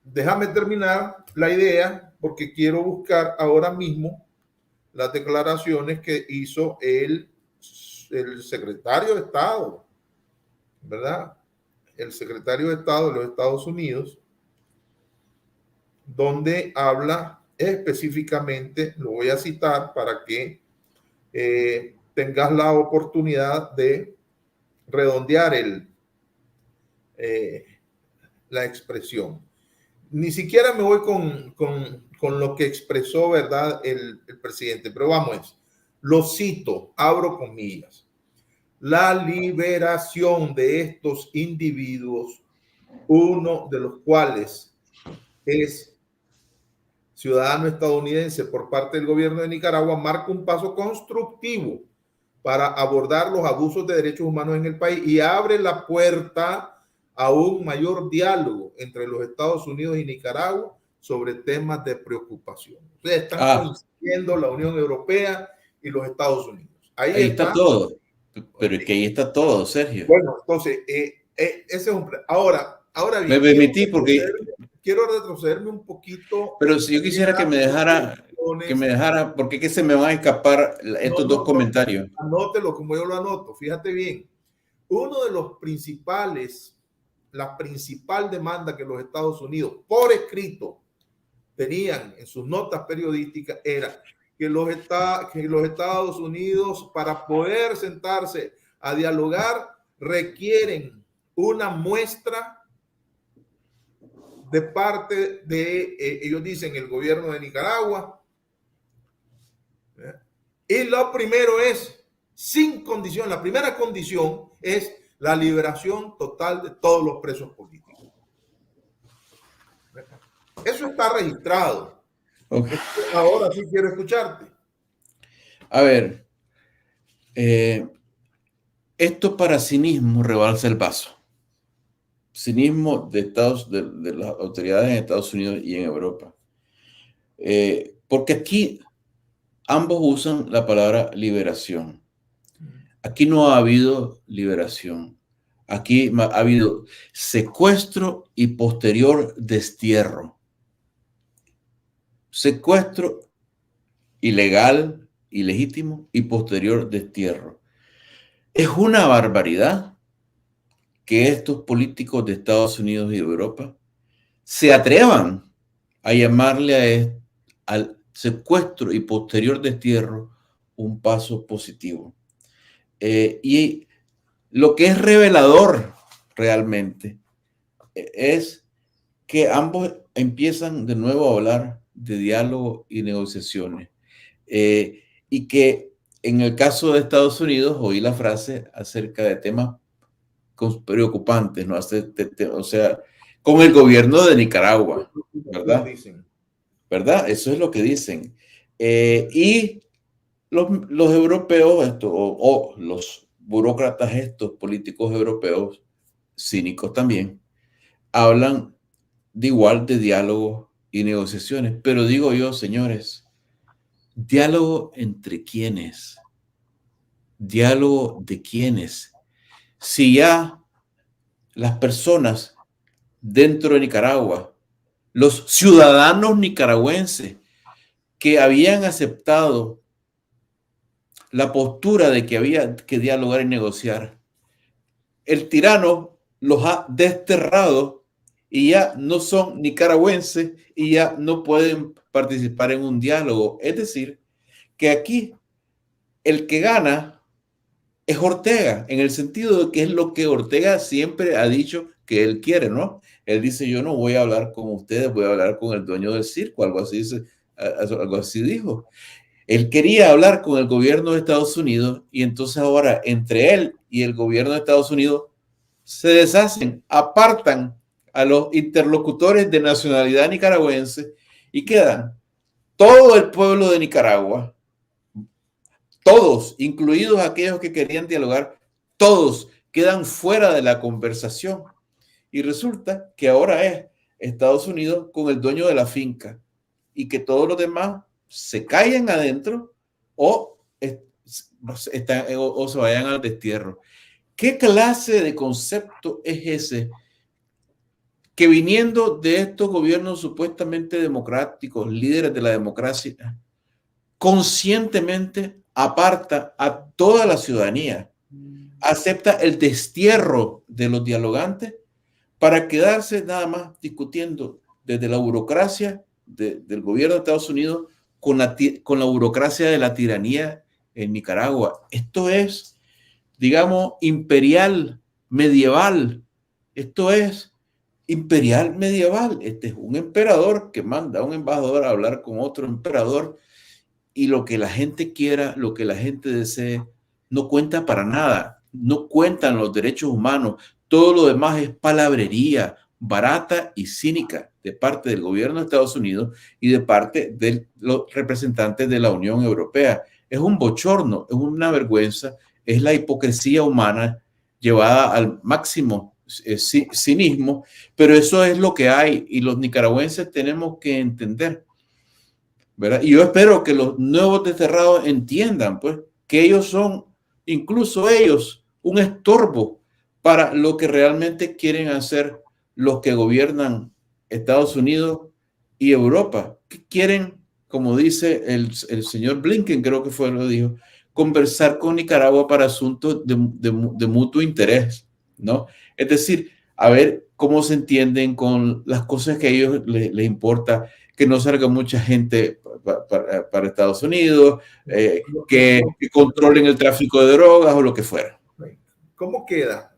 déjame terminar la idea porque quiero buscar ahora mismo las declaraciones que hizo el secretario de Estado, ¿verdad? El secretario de Estado de los Estados Unidos, donde habla específicamente, lo voy a citar para que tengas la oportunidad de redondear la expresión. Ni siquiera me voy con lo que expresó, ¿verdad?, el presidente, pero vamos, lo cito, abro comillas. La liberación de estos individuos, uno de los cuales es ciudadano estadounidense por parte del gobierno de Nicaragua, marca un paso constructivo para abordar los abusos de derechos humanos en el país y abre la puerta a un mayor diálogo entre los Estados Unidos y Nicaragua sobre temas de preocupación. O sea, están coincidiendo la Unión Europea y los Estados Unidos. Ahí está todo. Pero es que ahí está todo, Sergio. Bueno, entonces, ese es un... Ahora bien, me permití porque... Quiero retrocederme un poquito. Pero si yo quisiera que me dejara, porque es que se me van a escapar estos dos comentarios. Anótelo como yo lo anoto, fíjate bien. Uno de los principales, la principal demanda que los Estados Unidos por escrito tenían en sus notas periodísticas era que los Estados Unidos, para poder sentarse a dialogar, requieren una muestra de parte de, ellos dicen, el gobierno de Nicaragua. Y lo primero es, sin condición, la primera condición es la liberación total de todos los presos políticos. Eso está registrado. Okay. Ahora sí quiero escucharte. A ver, esto para cinismo rebalsa el vaso. Cinismo de las autoridades en Estados Unidos y en Europa. Porque aquí ambos usan la palabra liberación. Aquí no ha habido liberación. Aquí ha habido secuestro y posterior destierro. Secuestro ilegal, ilegítimo y posterior destierro. Es una barbaridad que estos políticos de Estados Unidos y de Europa se atrevan a llamarle al secuestro y posterior destierro un paso positivo. Y lo que es revelador realmente es que ambos empiezan de nuevo a hablar de diálogo y negociaciones. Y que en el caso de Estados Unidos oí la frase acerca de temas preocupantes, ¿no? O sea, con el gobierno de Nicaragua, ¿verdad? ¿Verdad? Eso es lo que dicen. Y los europeos, o los burócratas estos, políticos europeos, cínicos también, hablan de igual de diálogo y negociaciones. Pero digo yo, señores, ¿diálogo entre quiénes? ¿Diálogo de quiénes? Si ya las personas dentro de Nicaragua, los ciudadanos nicaragüenses que habían aceptado la postura de que había que dialogar y negociar, el tirano los ha desterrado y ya no son nicaragüenses y ya no pueden participar en un diálogo. Es decir, que aquí el que gana es Ortega, en el sentido de que es lo que Ortega siempre ha dicho que él quiere, ¿no? Él dice, yo no voy a hablar con ustedes, voy a hablar con el dueño del circo, algo así dijo. Él quería hablar con el gobierno de Estados Unidos y entonces ahora entre él y el gobierno de Estados Unidos se deshacen, apartan a los interlocutores de nacionalidad nicaragüense y quedan todo el pueblo de Nicaragua, todos, incluidos aquellos que querían dialogar, todos quedan fuera de la conversación. Y resulta que ahora es Estados Unidos con el dueño de la finca y que todos los demás se callen adentro o se vayan al destierro. ¿Qué clase de concepto es ese que viniendo de estos gobiernos supuestamente democráticos, líderes de la democracia, conscientemente aparta a toda la ciudadanía, acepta el destierro de los dialogantes para quedarse nada más discutiendo desde la burocracia del gobierno de Estados Unidos con la burocracia de la tiranía en Nicaragua? Esto es, digamos, imperial, medieval. Esto es imperial medieval. Este es un emperador que manda a un embajador a hablar con otro emperador y lo que la gente quiera, lo que la gente desee, no cuenta para nada. No cuentan los derechos humanos. Todo lo demás es palabrería barata y cínica de parte del gobierno de Estados Unidos y de parte de los representantes de la Unión Europea. Es un bochorno, es una vergüenza, es la hipocresía humana llevada al máximo cinismo, pero eso es lo que hay y los nicaragüenses tenemos que entender, ¿verdad? Y yo espero que los nuevos desterrados entiendan, pues, que ellos son, incluso ellos, un estorbo para lo que realmente quieren hacer los que gobiernan Estados Unidos y Europa, que quieren, como dice el señor Blinken, creo que fue lo que dijo, conversar con Nicaragua para asuntos de mutuo interés, ¿no? Es decir, a ver cómo se entienden con las cosas que a ellos les importa, que no salga mucha gente para Estados Unidos, que controlen el tráfico de drogas o lo que fuera. ¿Cómo queda?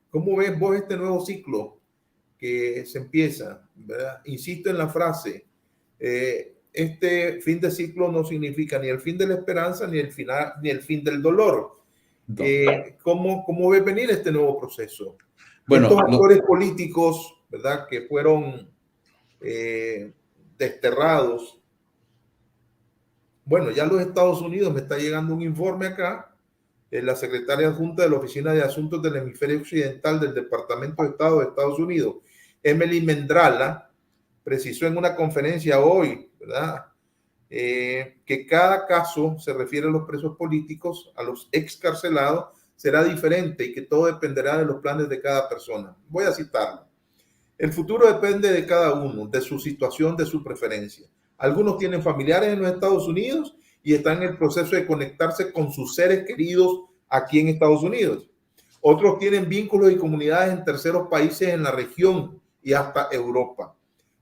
¿Cómo ves vos este nuevo ciclo que se empieza? ¿Verdad? Insisto en la frase, este fin de ciclo no significa ni el fin de la esperanza, ni el final, ni el fin del dolor. No. ¿Cómo ves venir este nuevo proceso? Bueno, estos actores políticos, ¿verdad?, que fueron desterrados. Bueno, ya los Estados Unidos, me está llegando un informe acá, la secretaria adjunta de la Oficina de Asuntos del Hemisferio Occidental del Departamento de Estado de Estados Unidos, Emily Mendrala, precisó en una conferencia hoy, ¿verdad?, que cada caso se refiere a los presos políticos, a los excarcelados, será diferente y que todo dependerá de los planes de cada persona. Voy a citarlo. El futuro depende de cada uno, de su situación, de su preferencia. Algunos tienen familiares en los Estados Unidos y están en el proceso de conectarse con sus seres queridos aquí en Estados Unidos. Otros tienen vínculos y comunidades en terceros países en la región y hasta Europa.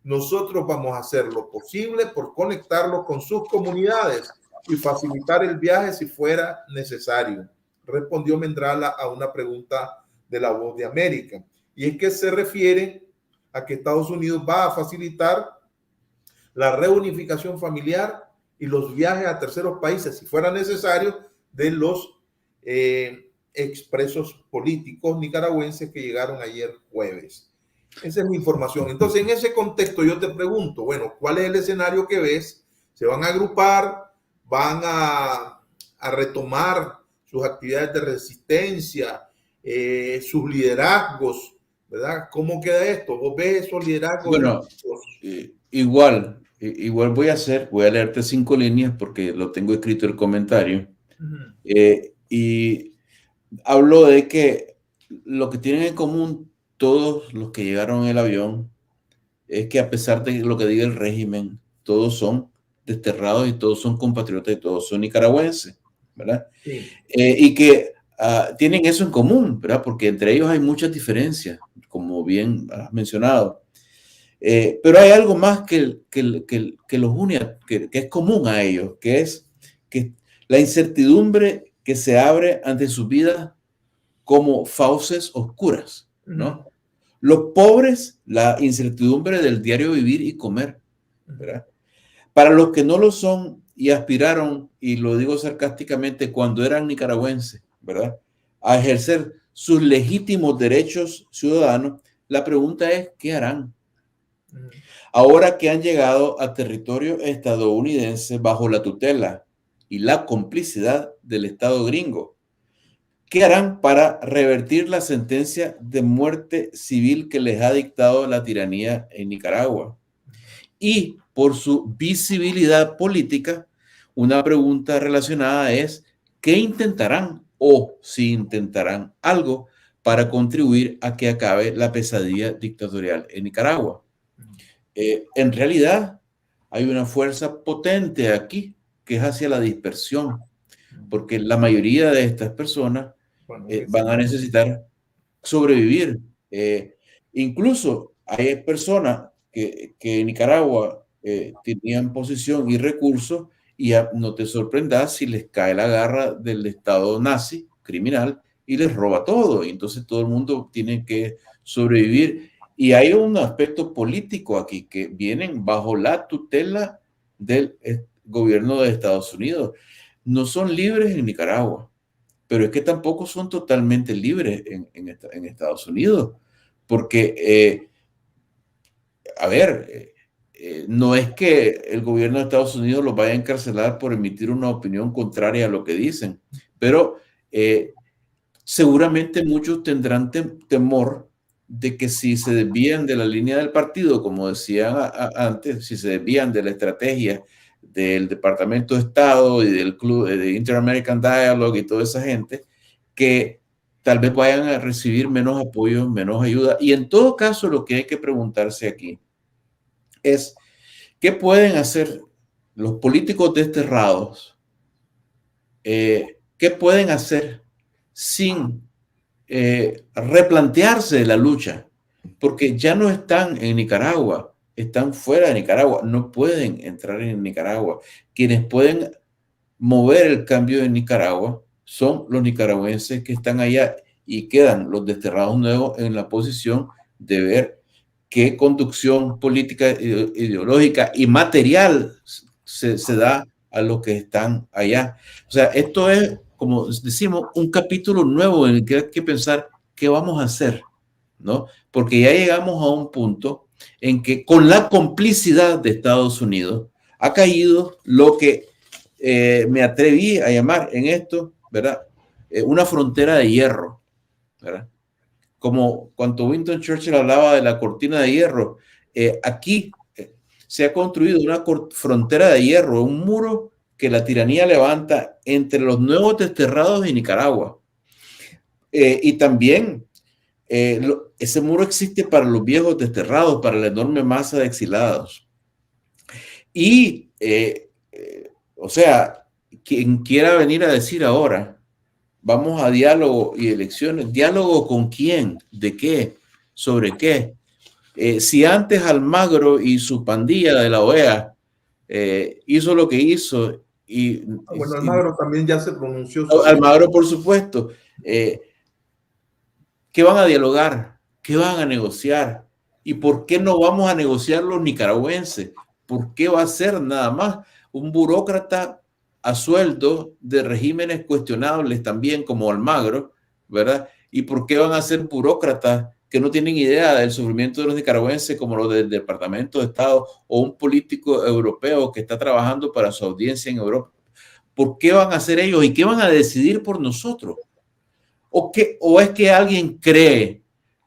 Nosotros vamos a hacer lo posible por conectarlos con sus comunidades y facilitar el viaje si fuera necesario, respondió Mendrala a una pregunta de La Voz de América. Y es que se refiere a que Estados Unidos va a facilitar la reunificación familiar y los viajes a terceros países, si fuera necesario, de los expresos políticos nicaragüenses que llegaron ayer jueves. Esa es mi información. Entonces, en ese contexto yo te pregunto, bueno, ¿cuál es el escenario que ves? ¿Se van a agrupar? ¿Van a retomar sus actividades de resistencia, sus liderazgos, ¿verdad? ¿Cómo queda esto? ¿Vos ves esos liderazgos? Bueno, igual voy a leerte 5 líneas porque lo tengo escrito en el comentario. Y hablo de que lo que tienen en común todos los que llegaron en el avión es que, a pesar de lo que diga el régimen, todos son desterrados y todos son compatriotas y todos son nicaragüenses, ¿verdad? Sí. Y que tienen eso en común, ¿verdad? Porque entre ellos hay muchas diferencias, como bien has mencionado. Pero hay algo más que los une, que es común a ellos, que es que la incertidumbre que se abre ante sus vidas como fauces oscuras, ¿no? Los pobres, la incertidumbre del diario vivir y comer, ¿verdad? Para los que no lo son y aspiraron, y lo digo sarcásticamente, cuando eran nicaragüenses, ¿verdad?, a ejercer sus legítimos derechos ciudadanos, la pregunta es, ¿qué harán? Ahora que han llegado a territorio estadounidense bajo la tutela y la complicidad del Estado gringo, ¿qué harán para revertir la sentencia de muerte civil que les ha dictado la tiranía en Nicaragua? Y por su visibilidad política, una pregunta relacionada es, ¿qué intentarán o si intentarán algo para contribuir a que acabe la pesadilla dictatorial en Nicaragua? En realidad, hay una fuerza potente aquí que es hacia la dispersión, porque la mayoría de estas personas van a necesitar sobrevivir. Incluso hay personas que en Nicaragua tenían posición y recursos y no te sorprendas si les cae la garra del Estado nazi criminal y les roba todo. Y entonces todo el mundo tiene que sobrevivir. Y hay un aspecto político aquí, que vienen bajo la tutela del gobierno de Estados Unidos. No son libres en Nicaragua, pero es que tampoco son totalmente libres en Estados Unidos, porque, no es que el gobierno de Estados Unidos los vaya a encarcelar por emitir una opinión contraria a lo que dicen, pero seguramente muchos tendrán temor de que si se desvían de la línea del partido, como decían antes, si se desvían de la estrategia del Departamento de Estado y del Club de Inter-American Dialogue y toda esa gente, que tal vez vayan a recibir menos apoyo, menos ayuda. Y en todo caso, lo que hay que preguntarse aquí es, ¿qué pueden hacer los políticos desterrados? ¿Qué pueden hacer sin replantearse la lucha? Porque ya no están en Nicaragua, están fuera de Nicaragua, no pueden entrar en Nicaragua. Quienes pueden mover el cambio en Nicaragua son los nicaragüenses que están allá, y quedan los desterrados nuevos en la posición de ver qué conducción política, ideológica y material se da a los que están allá. O sea, esto es, como decimos, un capítulo nuevo en el que hay que pensar qué vamos a hacer, ¿no? Porque ya llegamos a un punto en que, con la complicidad de Estados Unidos, ha caído lo que me atreví a llamar en esto, ¿verdad? Una frontera de hierro, ¿verdad? Como cuando Winston Churchill hablaba de la cortina de hierro, aquí se ha construido una frontera de hierro, un muro que la tiranía levanta entre los nuevos desterrados y Nicaragua. Y también ese muro existe para los viejos desterrados, para la enorme masa de exilados. Y, o sea, quien quiera venir a decir ahora, vamos a diálogo y elecciones, ¿diálogo con quién? ¿De qué? ¿Sobre qué? Si antes Almagro y su pandilla de la OEA hizo lo que hizo, Bueno, Almagro también ya se pronunció. Almagro, por supuesto, ¿qué van a dialogar? ¿Qué van a negociar? ¿Y por qué no vamos a negociar los nicaragüenses? ¿Por qué va a ser nada más un burócrata a sueldo de regímenes cuestionables también como Almagro, ¿verdad? ¿Y por qué van a ser burócratas que no tienen idea del sufrimiento de los nicaragüenses como los del Departamento de Estado o un político europeo que está trabajando para su audiencia en Europa? ¿Por qué van a ser ellos y qué van a decidir por nosotros? ¿O es que alguien cree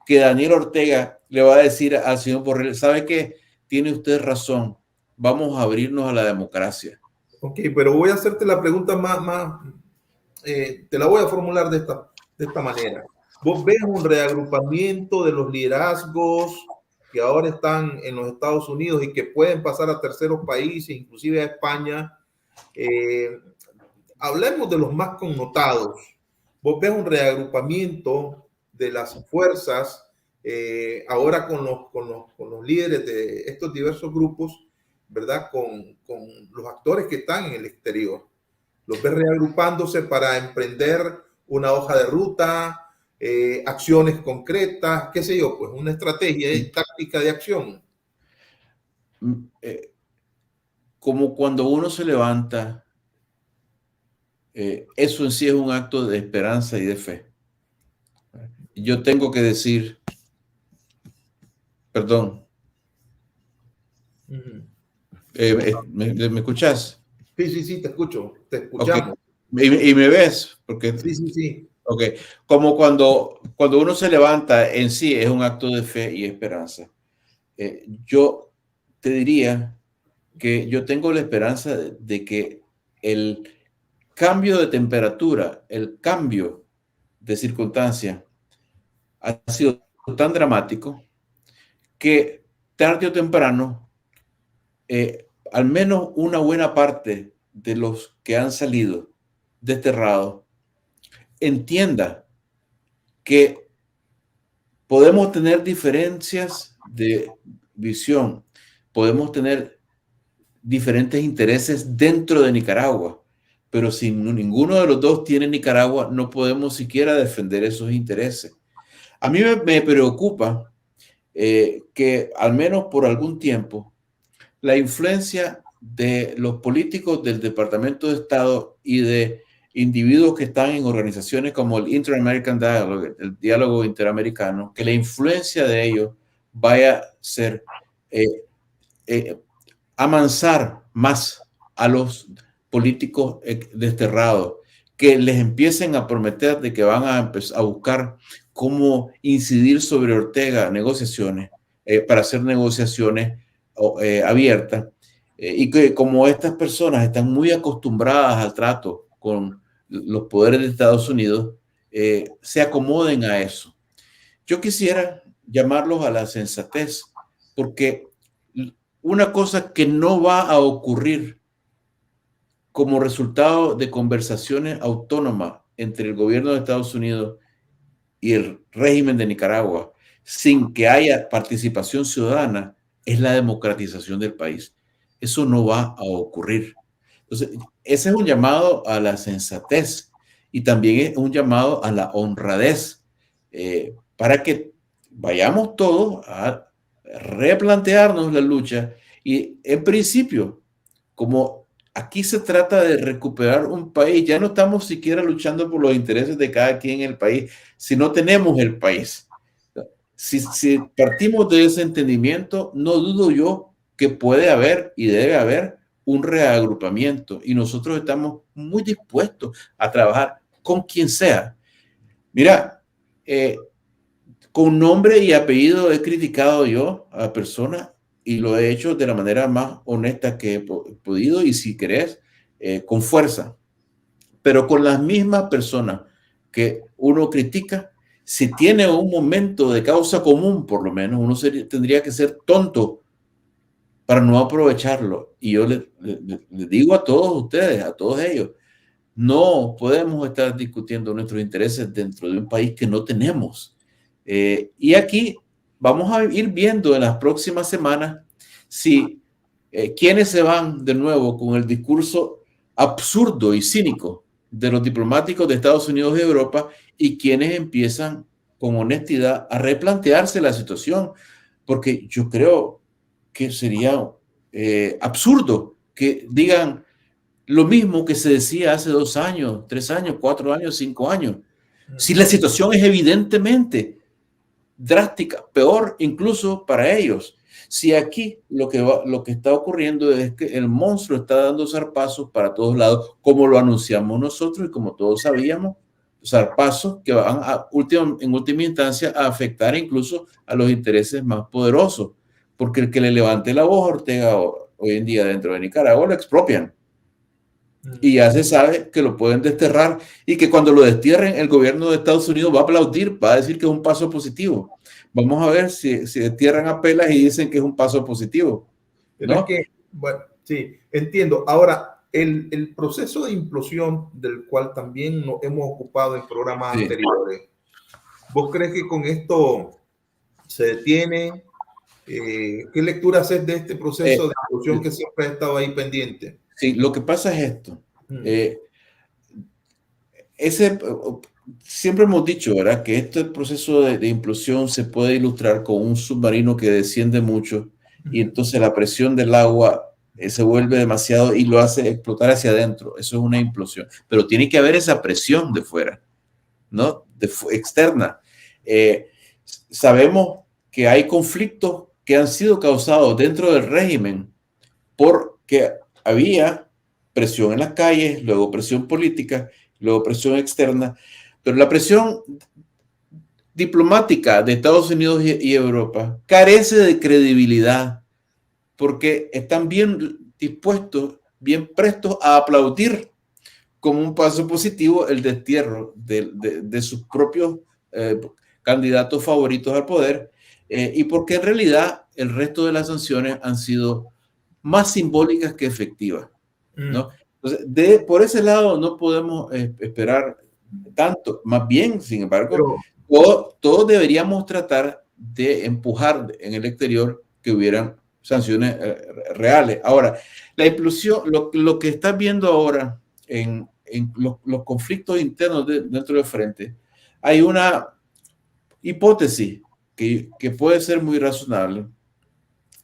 que Daniel Ortega le va a decir al señor Borrell, ¿sabe qué? Tiene usted razón, vamos a abrirnos a la democracia? Ok, pero voy a hacerte la pregunta te la voy a formular de esta manera. ¿Vos ves un reagrupamiento de los liderazgos que ahora están en los Estados Unidos y que pueden pasar a terceros países, inclusive a España? Hablemos de los más connotados. ¿Vos ves un reagrupamiento de las fuerzas ahora con los líderes de estos diversos grupos, ¿verdad? Con los actores que están en el exterior? ¿Los ves reagrupándose para emprender una hoja de ruta, acciones concretas, qué sé yo, pues una estrategia táctica de acción? Como cuando uno se levanta, eso en sí es un acto de esperanza y de fe. Yo tengo que decir, perdón, ¿me escuchas? Sí, te escucho, te escuchamos. Okay. ¿Y me ves? Porque, sí. Ok, como cuando uno se levanta en sí es un acto de fe y esperanza. Yo te diría que yo tengo la esperanza de que el cambio de temperatura, el cambio de circunstancia ha sido tan dramático que tarde o temprano, al menos una buena parte de los que han salido desterrados entienda que podemos tener diferencias de visión, podemos tener diferentes intereses dentro de Nicaragua, pero si ninguno de los dos tiene Nicaragua, no podemos siquiera defender esos intereses. A mí me preocupa que al menos por algún tiempo la influencia de los políticos del Departamento de Estado y de individuos que están en organizaciones como el Inter-American Dialogue, el diálogo interamericano, que la influencia de ellos vaya a ser amansar más a los políticos desterrados, que les empiecen a prometer de que van a buscar cómo incidir sobre Ortega negociaciones, para hacer negociaciones abiertas, y que como estas personas están muy acostumbradas al trato con los poderes de Estados Unidos, se acomoden a eso. Yo quisiera llamarlos a la sensatez, porque una cosa que no va a ocurrir como resultado de conversaciones autónomas entre el gobierno de Estados Unidos y el régimen de Nicaragua, sin que haya participación ciudadana, es la democratización del país. Eso no va a ocurrir. Entonces, ese es un llamado a la sensatez y también es un llamado a la honradez, para que vayamos todos a replantearnos la lucha y, en principio, como aquí se trata de recuperar un país, ya no estamos siquiera luchando por los intereses de cada quien en el país, si no tenemos el país. Si partimos de ese entendimiento, no dudo yo que puede haber y debe haber un reagrupamiento, y nosotros estamos muy dispuestos a trabajar con quien sea. Mira, con nombre y apellido he criticado yo a personas y lo he hecho de la manera más honesta que he podido y si querés, con fuerza, pero con las mismas personas que uno critica, si tiene un momento de causa común, por lo menos, uno tendría que ser tonto para no aprovecharlo. Y yo les digo a todos ustedes, a todos ellos, no podemos estar discutiendo nuestros intereses dentro de un país que no tenemos. Y aquí vamos a ir viendo en las próximas semanas si quienes se van de nuevo con el discurso absurdo y cínico de los diplomáticos de Estados Unidos y Europa y quienes empiezan con honestidad a replantearse la situación, porque yo creo que sería absurdo que digan lo mismo que se decía hace 2 años, 3 años, 4 años, 5 años. Si la situación es evidentemente drástica, peor incluso para ellos. Si aquí lo que está ocurriendo es que el monstruo está dando zarpazos para todos lados, como lo anunciamos nosotros y como todos sabíamos, zarpazos que van en última instancia a afectar incluso a los intereses más poderosos, porque el que le levante la voz a Ortega hoy en día dentro de Nicaragua lo expropian. Y ya se sabe que lo pueden desterrar y que cuando lo destierren el gobierno de Estados Unidos va a aplaudir, va a decir que es un paso positivo. Vamos a ver si destierran a Pelas y dicen que es un paso positivo, Pero ¿no? es que, bueno, sí, entiendo. Ahora, el proceso de implosión del cual también nos hemos ocupado en programas anteriores, ¿vos crees que con esto se detiene? ¿Qué lectura haces de este proceso de implosión que siempre ha estado ahí pendiente? Sí, lo que pasa es esto. Siempre hemos dicho, ¿verdad?, que este proceso de implosión se puede ilustrar con un submarino que desciende mucho y entonces la presión del agua se vuelve demasiado y lo hace explotar hacia adentro. Eso es una implosión. Pero tiene que haber esa presión de fuera, ¿no? Externa. Sabemos que hay conflictos que han sido causados dentro del régimen porque había presión en las calles, luego presión política, luego presión externa, pero la presión diplomática de Estados Unidos y Europa carece de credibilidad porque están bien dispuestos, bien prestos a aplaudir como un paso positivo el destierro de sus propios candidatos favoritos al poder y porque en realidad el resto de las sanciones han sido más simbólicas que efectivas, ¿no? Entonces, por ese lado no podemos esperar tanto, más bien, sin embargo, todos deberíamos tratar de empujar en el exterior que hubieran sanciones reales. Ahora, la implosión, lo que estás viendo ahora en los conflictos internos dentro del frente, hay una hipótesis que puede ser muy razonable,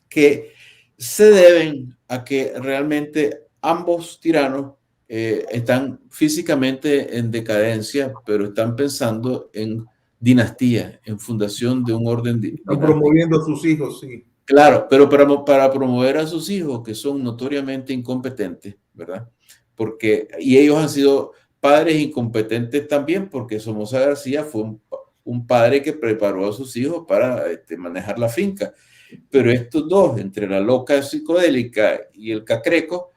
que se deben a que realmente ambos tiranos están físicamente en decadencia, pero están pensando en dinastía, en fundación de un orden. Están promoviendo a sus hijos, sí. Claro, pero para promover a sus hijos, que son notoriamente incompetentes, ¿verdad? Y ellos han sido padres incompetentes también, porque Somoza García fue un padre que preparó a sus hijos para manejar la finca. Pero estos dos, entre la loca psicodélica y el cacreco,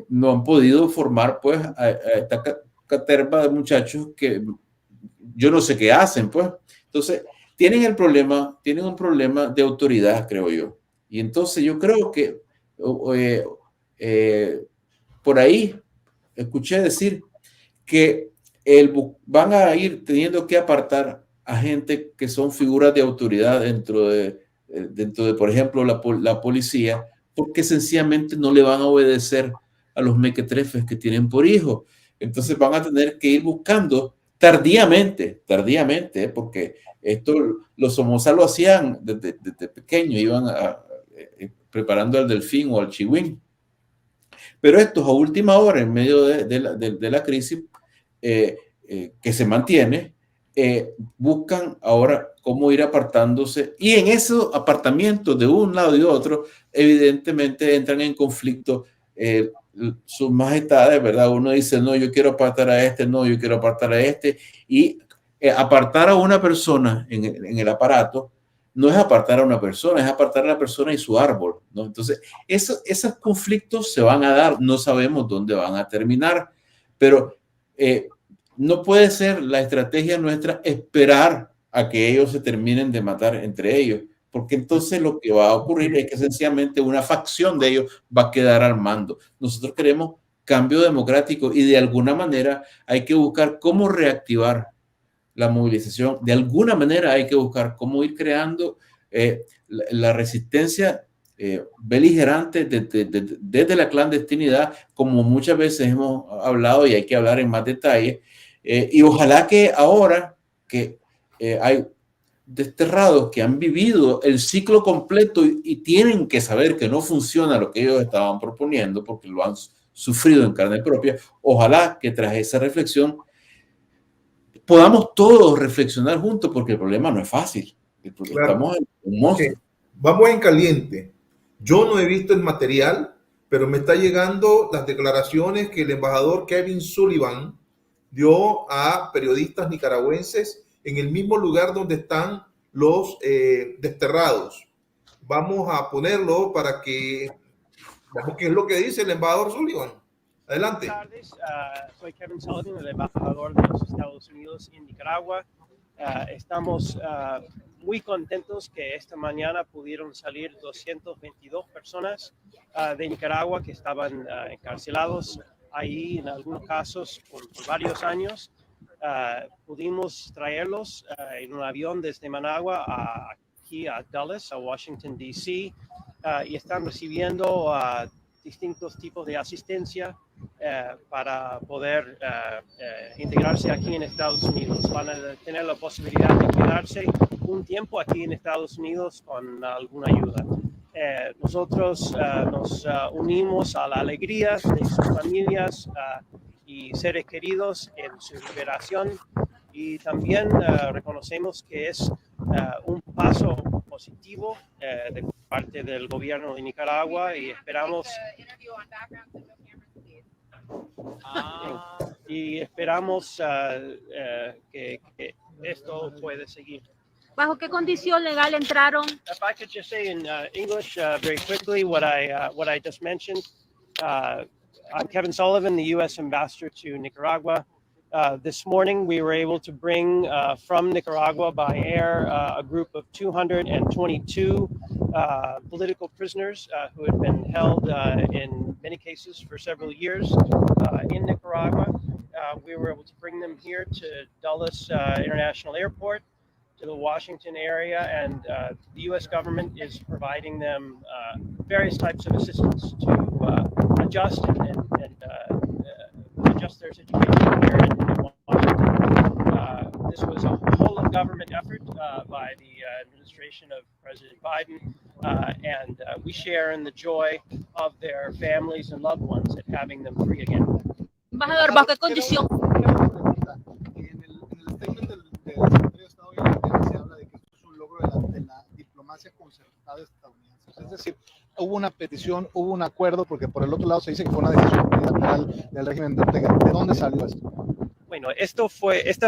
no han podido formar pues a esta caterva de muchachos que yo no sé qué hacen, pues. Entonces, tienen un problema de autoridad, creo yo. Y entonces yo creo que por ahí escuché decir que van a ir teniendo que apartar a gente que son figuras de autoridad dentro de por ejemplo, la policía, porque sencillamente no le van a obedecer a los mequetrefes que tienen por hijo. Entonces van a tener que ir buscando tardíamente, porque esto los Somoza lo hacían desde pequeño, iban preparando al delfín o al chihuín. Pero estos a última hora, en medio de la crisis que se mantiene, buscan ahora cómo ir apartándose y en esos apartamientos de un lado y de otro evidentemente entran en conflicto sus majestades, ¿verdad? Uno dice, no, yo quiero apartar a este, no, yo quiero apartar a este y apartar a una persona en el aparato no es apartar a una persona, es apartar a la persona y su árbol, ¿no? Entonces, esos conflictos se van a dar, no sabemos dónde van a terminar, pero no puede ser la estrategia nuestra esperar a que ellos se terminen de matar entre ellos, porque entonces lo que va a ocurrir es que sencillamente una facción de ellos va a quedar al mando. Nosotros queremos cambio democrático y de alguna manera hay que buscar cómo reactivar la movilización. De alguna manera hay que buscar cómo ir creando la resistencia beligerante desde la clandestinidad, como muchas veces hemos hablado y hay que hablar en más detalle. Y ojalá que ahora que hay desterrados que han vivido el ciclo completo y tienen que saber que no funciona lo que ellos estaban proponiendo porque lo han sufrido en carne propia, ojalá que tras esa reflexión podamos todos reflexionar juntos, porque el problema no es fácil. Porque Claro. estamos en un monstruo. Okay. Vamos en caliente. Yo no he visto el material, pero me está llegando las declaraciones que el embajador Kevin Sullivan dio a periodistas nicaragüenses en el mismo lugar donde están los desterrados. Vamos a ponerlo para que veamos qué es lo que dice el embajador Sullivan. Adelante. Buenas tardes, soy Kevin Sullivan, el embajador de los Estados Unidos en Nicaragua. Estamos muy contentos que esta mañana pudieron salir 222 personas de Nicaragua que estaban encarcelados ahí en algunos casos por varios años. Pudimos traerlos en un avión desde Managua aquí a Dulles, a Washington, D.C. Y están recibiendo distintos tipos de asistencia para poder integrarse aquí en Estados Unidos. Van a tener la posibilidad de quedarse un tiempo aquí en Estados Unidos con alguna ayuda. Nosotros nos unimos a la alegría de sus familias y seres queridos en su liberación, y también reconocemos que es un paso positivo de parte del gobierno de Nicaragua, y esperamos que esto puede seguir. ¿Bajo qué condición legal entraron? If I could just say in English very quickly what I just mentioned. I'm Kevin Sullivan, the U.S. Ambassador to Nicaragua. This morning, we were able to bring from Nicaragua by air a group of 222 political prisoners who had been held in many cases for several years in Nicaragua. We were able to bring them here to Dulles International Airport, to the Washington area, and the U.S. government is providing them various types of assistance to adjust and adjust their situation here in Washington. This was a whole of government effort by the administration of President Biden, and we share in the joy of their families and loved ones at having them free again. Embajador, ¿bajo qué condición? En el statement del secretario de Estado se habla de que esto es un logro de la diplomacia concertada estadounidense. Es decir, hubo una petición, hubo un acuerdo, porque por el otro lado se dice que fue una decisión unilateral del régimen de Ortega. ¿De dónde salió esto? Bueno, esta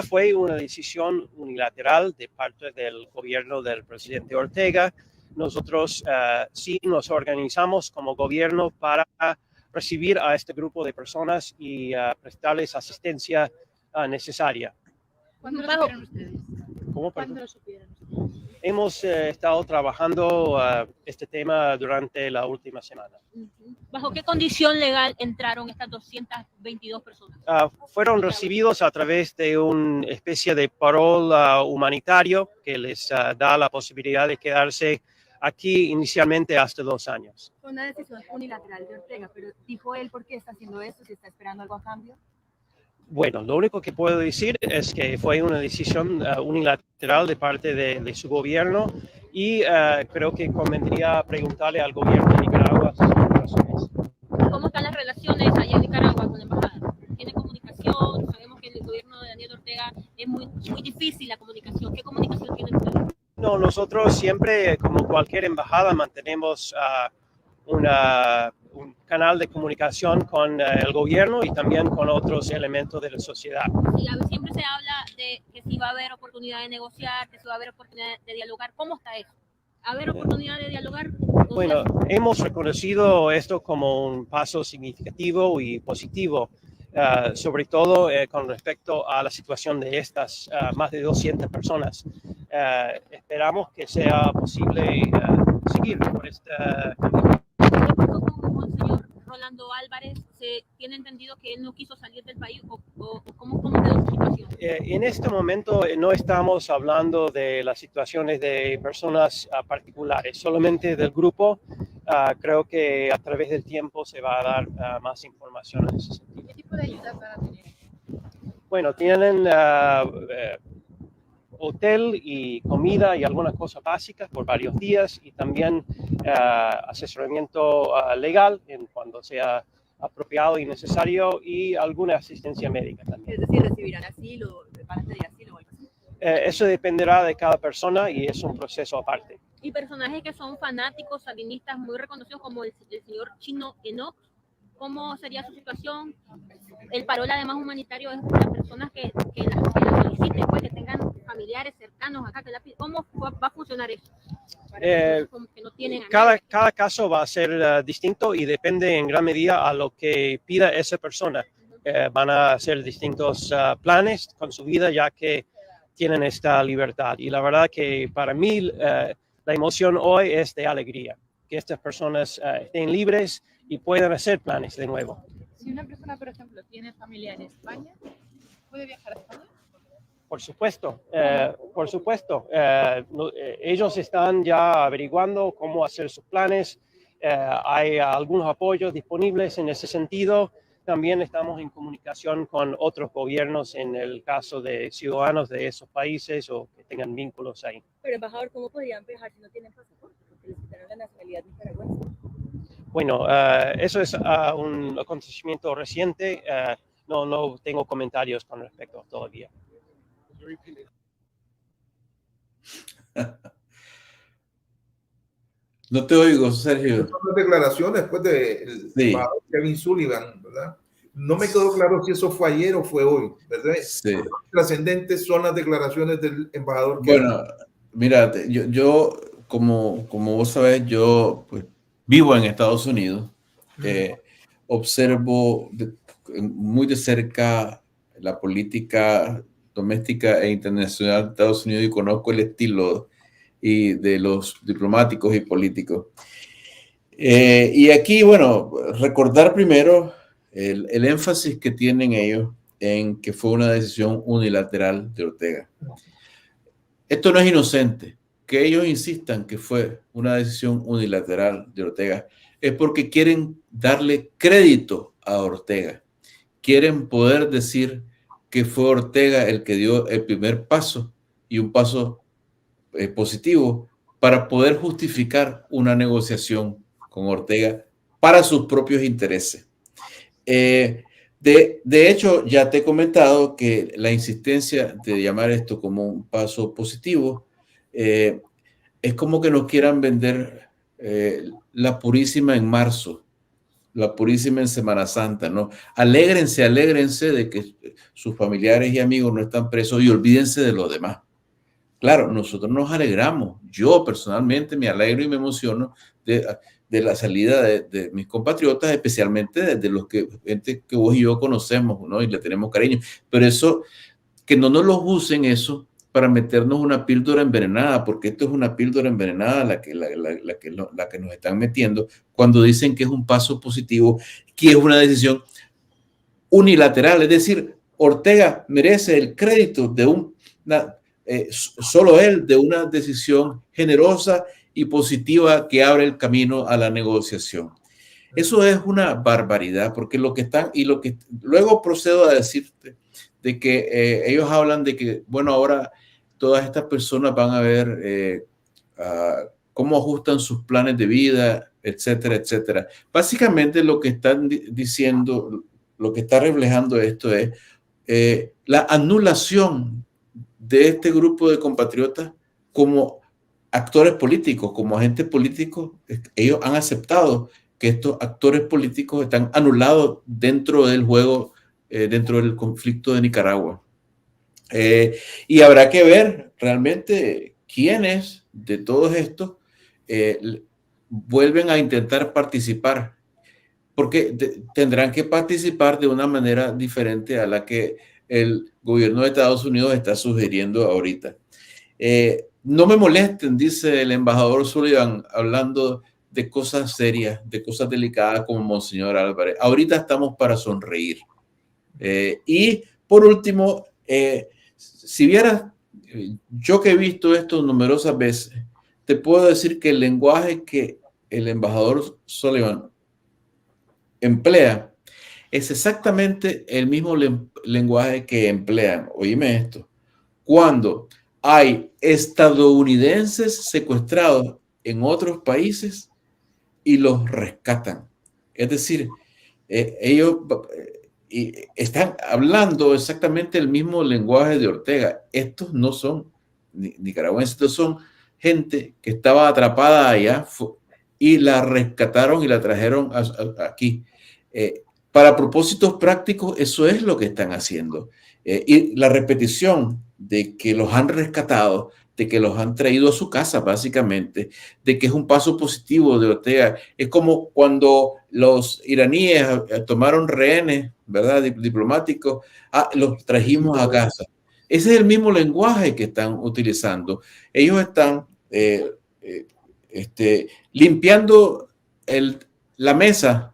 fue una decisión unilateral de parte del gobierno del presidente Ortega. Nosotros sí nos organizamos como gobierno para recibir a este grupo de personas y prestarles asistencia necesaria. ¿Cuándo lo supieron ustedes? ¿Cómo? ¿Cuándo lo supieron ustedes? Hemos estado trabajando este tema durante la última semana. ¿Bajo qué condición legal entraron estas 222 personas? Fueron recibidos a través de una especie de parol humanitario que les da la posibilidad de quedarse aquí inicialmente hasta 2 años. Fue una decisión unilateral de Ortega, pero ¿dijo él por qué está haciendo esto? ¿Si está esperando algo a cambio? Bueno, lo único que puedo decir es que fue una decisión unilateral de parte de su gobierno, y creo que convendría preguntarle al gobierno de Nicaragua sus razones. ¿Cómo están las relaciones allá en Nicaragua con la embajada? ¿Tiene comunicación? Sabemos que el gobierno de Daniel Ortega es muy difícil la comunicación. ¿Qué comunicación tienen ustedes? No, nosotros siempre, como cualquier embajada, mantenemos una un canal de comunicación con el gobierno y también con otros elementos de la sociedad. Y siempre se habla de que si va a haber oportunidad de negociar, que si va a haber oportunidad de dialogar. ¿Cómo está eso? ¿Haber oportunidad de dialogar? Bueno, hemos reconocido esto como un paso significativo y positivo, sobre todo con respecto a la situación de estas más de 200 personas. Esperamos que sea posible seguir por esta camino. ¿Qué pasó con el señor Rolando Álvarez? ¿Se tiene entendido que él no quiso salir del país o cómo quedó su situación? En este momento no estamos hablando de las situaciones de personas particulares, solamente del grupo. Creo que a través del tiempo se va a dar más información en ese sentido. ¿Qué tipo de ayuda van a tener? Bueno, tienen hotel y comida y algunas cosas básicas por varios días y también asesoramiento legal cuando sea apropiado y necesario y alguna asistencia médica también. Es decir, recibirán asilo, van a pedir asilo o algo así. Eso dependerá de cada persona y es un proceso aparte. Y personajes que son fanáticos, sandinistas muy reconocidos como el señor Chino Enoch, ¿cómo sería su situación? El parol además humanitario es para personas que la soliciten, pues, que tengan familiares cercanos acá. ¿Cómo va a funcionar eso? Que no tienen Cada caso va a ser distinto y depende en gran medida a lo que pida esa persona. Van a hacer distintos planes con su vida ya que tienen esta libertad. Y la verdad que para mí la emoción hoy es de alegría, que estas personas estén libres y puedan hacer planes de nuevo. Si una persona, por ejemplo, tiene familia en España, ¿puede viajar a España? Por supuesto, por supuesto. Ellos están ya averiguando cómo hacer sus planes. Hay algunos apoyos disponibles en ese sentido. También estamos en comunicación con otros gobiernos en el caso de ciudadanos de esos países o que tengan vínculos ahí. Pero, embajador, ¿cómo podrían viajar si no tienen pasaporte? Porque les quitaron la nacionalidad nicaragüense. Bueno, eso es un acontecimiento reciente. No tengo comentarios con respecto todavía. No te oigo, Sergio. Son las declaraciones después del embajador Kevin Sullivan, ¿verdad? No me quedó claro si eso fue ayer o fue hoy, ¿verdad? Sí. Trascendentes son las declaraciones del embajador Kevin. Bueno, mira, yo como vos sabés, yo pues, vivo en Estados Unidos. Observo muy de cerca la política doméstica e internacional de Estados Unidos y conozco el estilo y de los diplomáticos y políticos. Y aquí, bueno, recordar primero el énfasis que tienen ellos en que fue una decisión unilateral de Ortega. Esto no es inocente. Que ellos insistan que fue una decisión unilateral de Ortega es porque quieren darle crédito a Ortega. Quieren poder decir que fue Ortega el que dio el primer paso y un paso positivo para poder justificar una negociación con Ortega para sus propios intereses. De hecho, ya te he comentado que la insistencia de llamar esto como un paso positivo es como que nos quieran vender la Purísima en marzo, la Purísima en Semana Santa, ¿no? Alégrense de que sus familiares y amigos no están presos y olvídense de lo demás. Claro, nosotros nos alegramos. Yo personalmente me alegro y me emociono de la salida de mis compatriotas, especialmente de los gente que vos y yo conocemos, ¿no? Y le tenemos cariño. Pero eso, que no nos los usen eso para meternos una píldora envenenada, porque esto es una píldora envenenada la que nos están metiendo cuando dicen que es un paso positivo, que es una decisión unilateral. Es decir, Ortega merece el crédito de solo él, de una decisión generosa y positiva que abre el camino a la negociación. Eso es una barbaridad, porque luego procedo a decirte de que ellos hablan de que, bueno, ahora todas estas personas van a ver cómo ajustan sus planes de vida, etcétera, etcétera. Básicamente lo que están diciendo, lo que está reflejando esto es la anulación de este grupo de compatriotas como actores políticos, como agentes políticos. Ellos han aceptado que estos actores políticos están anulados dentro del juego, dentro del conflicto de Nicaragua. Y habrá que ver realmente quiénes de todos estos vuelven a intentar participar, porque tendrán que participar de una manera diferente a la que el gobierno de Estados Unidos está sugiriendo ahorita. No me molesten, dice el embajador Sullivan, hablando de cosas serias, de cosas delicadas como Monseñor Álvarez. Ahorita estamos para sonreír. Y por último, si vieras, yo que he visto esto numerosas veces, te puedo decir que el lenguaje que el embajador Sullivan emplea es exactamente el mismo lenguaje que emplean, oíme esto, cuando hay estadounidenses secuestrados en otros países y los rescatan. Es decir, ellos están hablando exactamente el mismo lenguaje de Ortega. Estos no son nicaragüenses, estos son gente que estaba atrapada allá y la rescataron y la trajeron aquí. Para propósitos prácticos, eso es lo que están haciendo. Y la repetición de que los han rescatado, de que los han traído a su casa, básicamente, de que es un paso positivo de Ortega. Es como cuando los iraníes tomaron rehenes, ¿verdad? Diplomáticos, los trajimos a casa. Ese es el mismo lenguaje que están utilizando. Ellos están limpiando la mesa,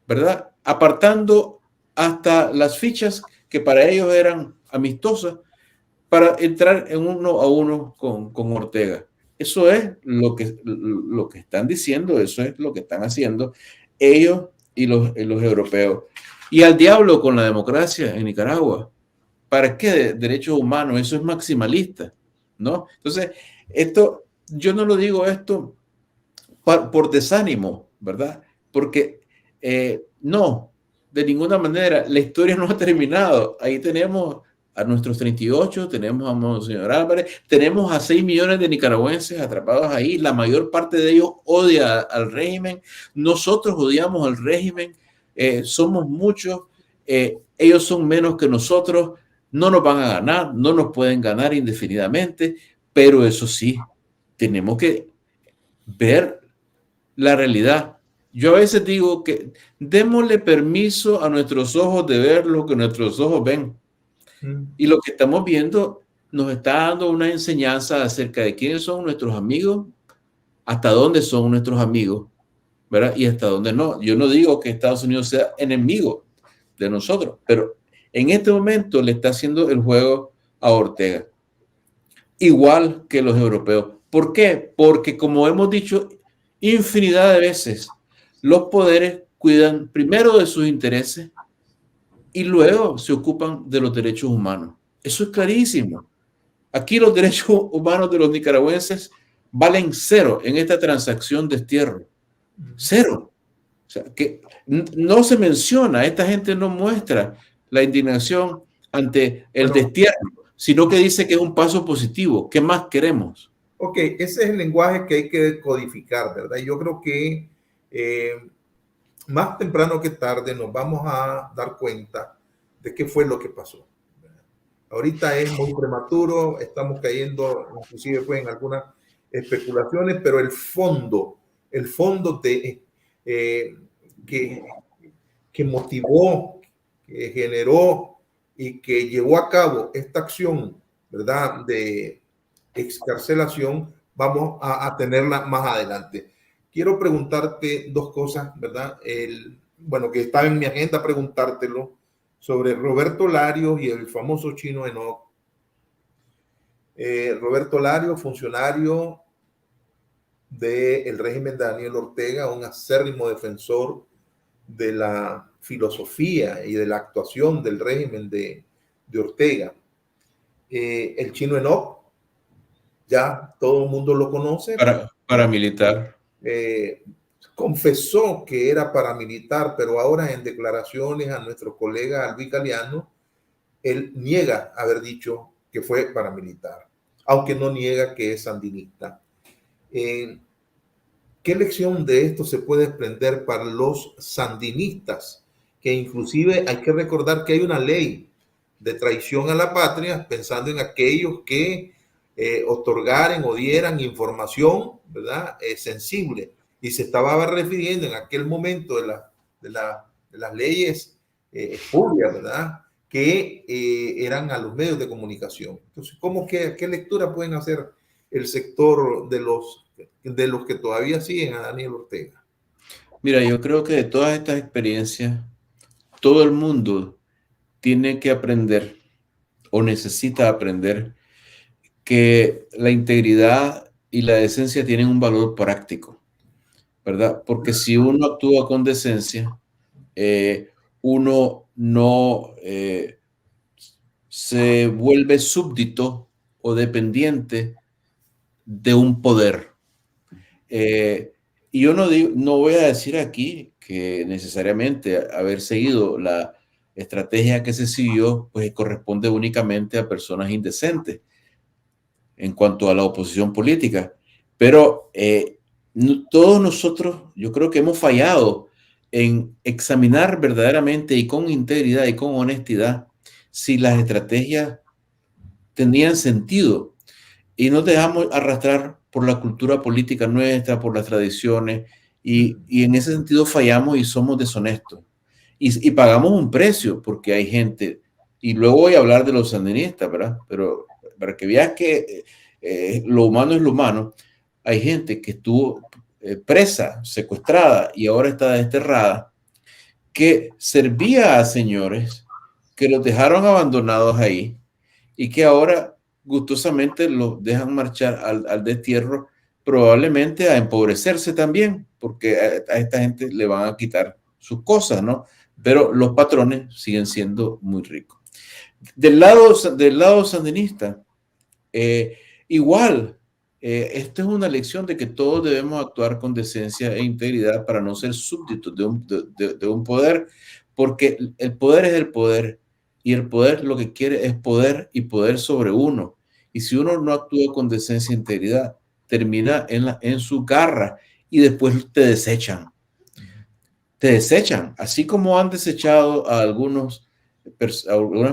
¿verdad? Apartando hasta las fichas que para ellos eran amistosas para entrar en uno a uno con Ortega. Eso es lo que están diciendo, eso es lo que están haciendo ellos y los europeos. Y al diablo con la democracia en Nicaragua. ¿Para qué derechos humanos? Eso es maximalista, ¿no? Entonces, yo no lo digo esto por desánimo, ¿verdad? Porque no, de ninguna manera, la historia no ha terminado. Ahí tenemos a nuestros 38, tenemos a Monseñor Álvarez, tenemos a 6 millones de nicaragüenses atrapados ahí, la mayor parte de ellos odia al régimen, nosotros odiamos al régimen, somos muchos, ellos son menos que nosotros, no nos van a ganar, no nos pueden ganar indefinidamente, pero eso sí, tenemos que ver la realidad. Yo a veces digo que démosle permiso a nuestros ojos de ver lo que nuestros ojos ven. Y lo que estamos viendo nos está dando una enseñanza acerca de quiénes son nuestros amigos, hasta dónde son nuestros amigos, ¿verdad? Y hasta dónde no. Yo no digo que Estados Unidos sea enemigo de nosotros, pero en este momento le está haciendo el juego a Ortega, igual que los europeos. ¿Por qué? Porque como hemos dicho infinidad de veces, los poderes cuidan primero de sus intereses y luego se ocupan de los derechos humanos. Eso es clarísimo. Aquí los derechos humanos de los nicaragüenses valen cero en esta transacción de destierro. Cero. O sea, que no se menciona, esta gente no muestra la indignación ante el destierro, sino que dice que es un paso positivo. ¿Qué más queremos? Ok, ese es el lenguaje que hay que codificar, ¿verdad? Yo creo que más temprano que tarde nos vamos a dar cuenta de qué fue lo que pasó. Ahorita es muy prematuro, estamos cayendo, inclusive fue en algunas especulaciones, pero el fondo de, que motivó, que generó y que llevó a cabo esta acción, ¿verdad?, de excarcelación, vamos a tenerla más adelante. Quiero preguntarte dos cosas, ¿verdad? Bueno, que estaba en mi agenda preguntártelo sobre Roberto Larios y el famoso Chino Enoch. Roberto Larios, funcionario del régimen de Daniel Ortega, un acérrimo defensor de la filosofía y de la actuación del régimen de Ortega. El Chino Enoch, ya todo el mundo lo conoce. Paramilitar. Confesó que era paramilitar, pero ahora en declaraciones a nuestro colega Albi Galeano, él niega haber dicho que fue paramilitar, aunque no niega que es sandinista. ¿Qué lección de esto se puede desprender para los sandinistas? Que inclusive hay que recordar que hay una ley de traición a la patria, pensando en aquellos que otorgaran o dieran información, ¿verdad? Sensible. Y se estaba refiriendo en aquel momento de las leyes públicas, ¿verdad? Que eran a los medios de comunicación. Entonces, ¿qué lectura pueden hacer el sector de los que todavía siguen a Daniel Ortega? Mira, yo creo que de todas estas experiencias, todo el mundo tiene que aprender o necesita aprender que la integridad y la decencia tienen un valor práctico, ¿verdad? Porque si uno actúa con decencia, uno no se vuelve súbdito o dependiente de un poder. Y yo no voy a decir aquí que necesariamente haber seguido la estrategia que se siguió, pues corresponde únicamente a personas indecentes en cuanto a la oposición política. Pero todos nosotros, yo creo que hemos fallado en examinar verdaderamente y con integridad y con honestidad si las estrategias tenían sentido, y nos dejamos arrastrar por la cultura política nuestra, por las tradiciones, y en ese sentido fallamos y somos deshonestos. Y pagamos un precio porque hay gente, y luego voy a hablar de los sandinistas, ¿verdad? Pero para que veas que lo humano es lo humano, hay gente que estuvo presa, secuestrada y ahora está desterrada, que servía a señores que los dejaron abandonados ahí y que ahora gustosamente los dejan marchar al destierro, probablemente a empobrecerse también, porque a esta gente le van a quitar sus cosas, ¿no? Pero los patrones siguen siendo muy ricos. Del lado sandinista, igual, esta es una lección de que todos debemos actuar con decencia e integridad para no ser súbditos de un poder, porque el poder es el poder, y el poder lo que quiere es poder y poder sobre uno. Y si uno no actúa con decencia e integridad, termina en su garra y después te desechan. Te desechan, así como han desechado a algunas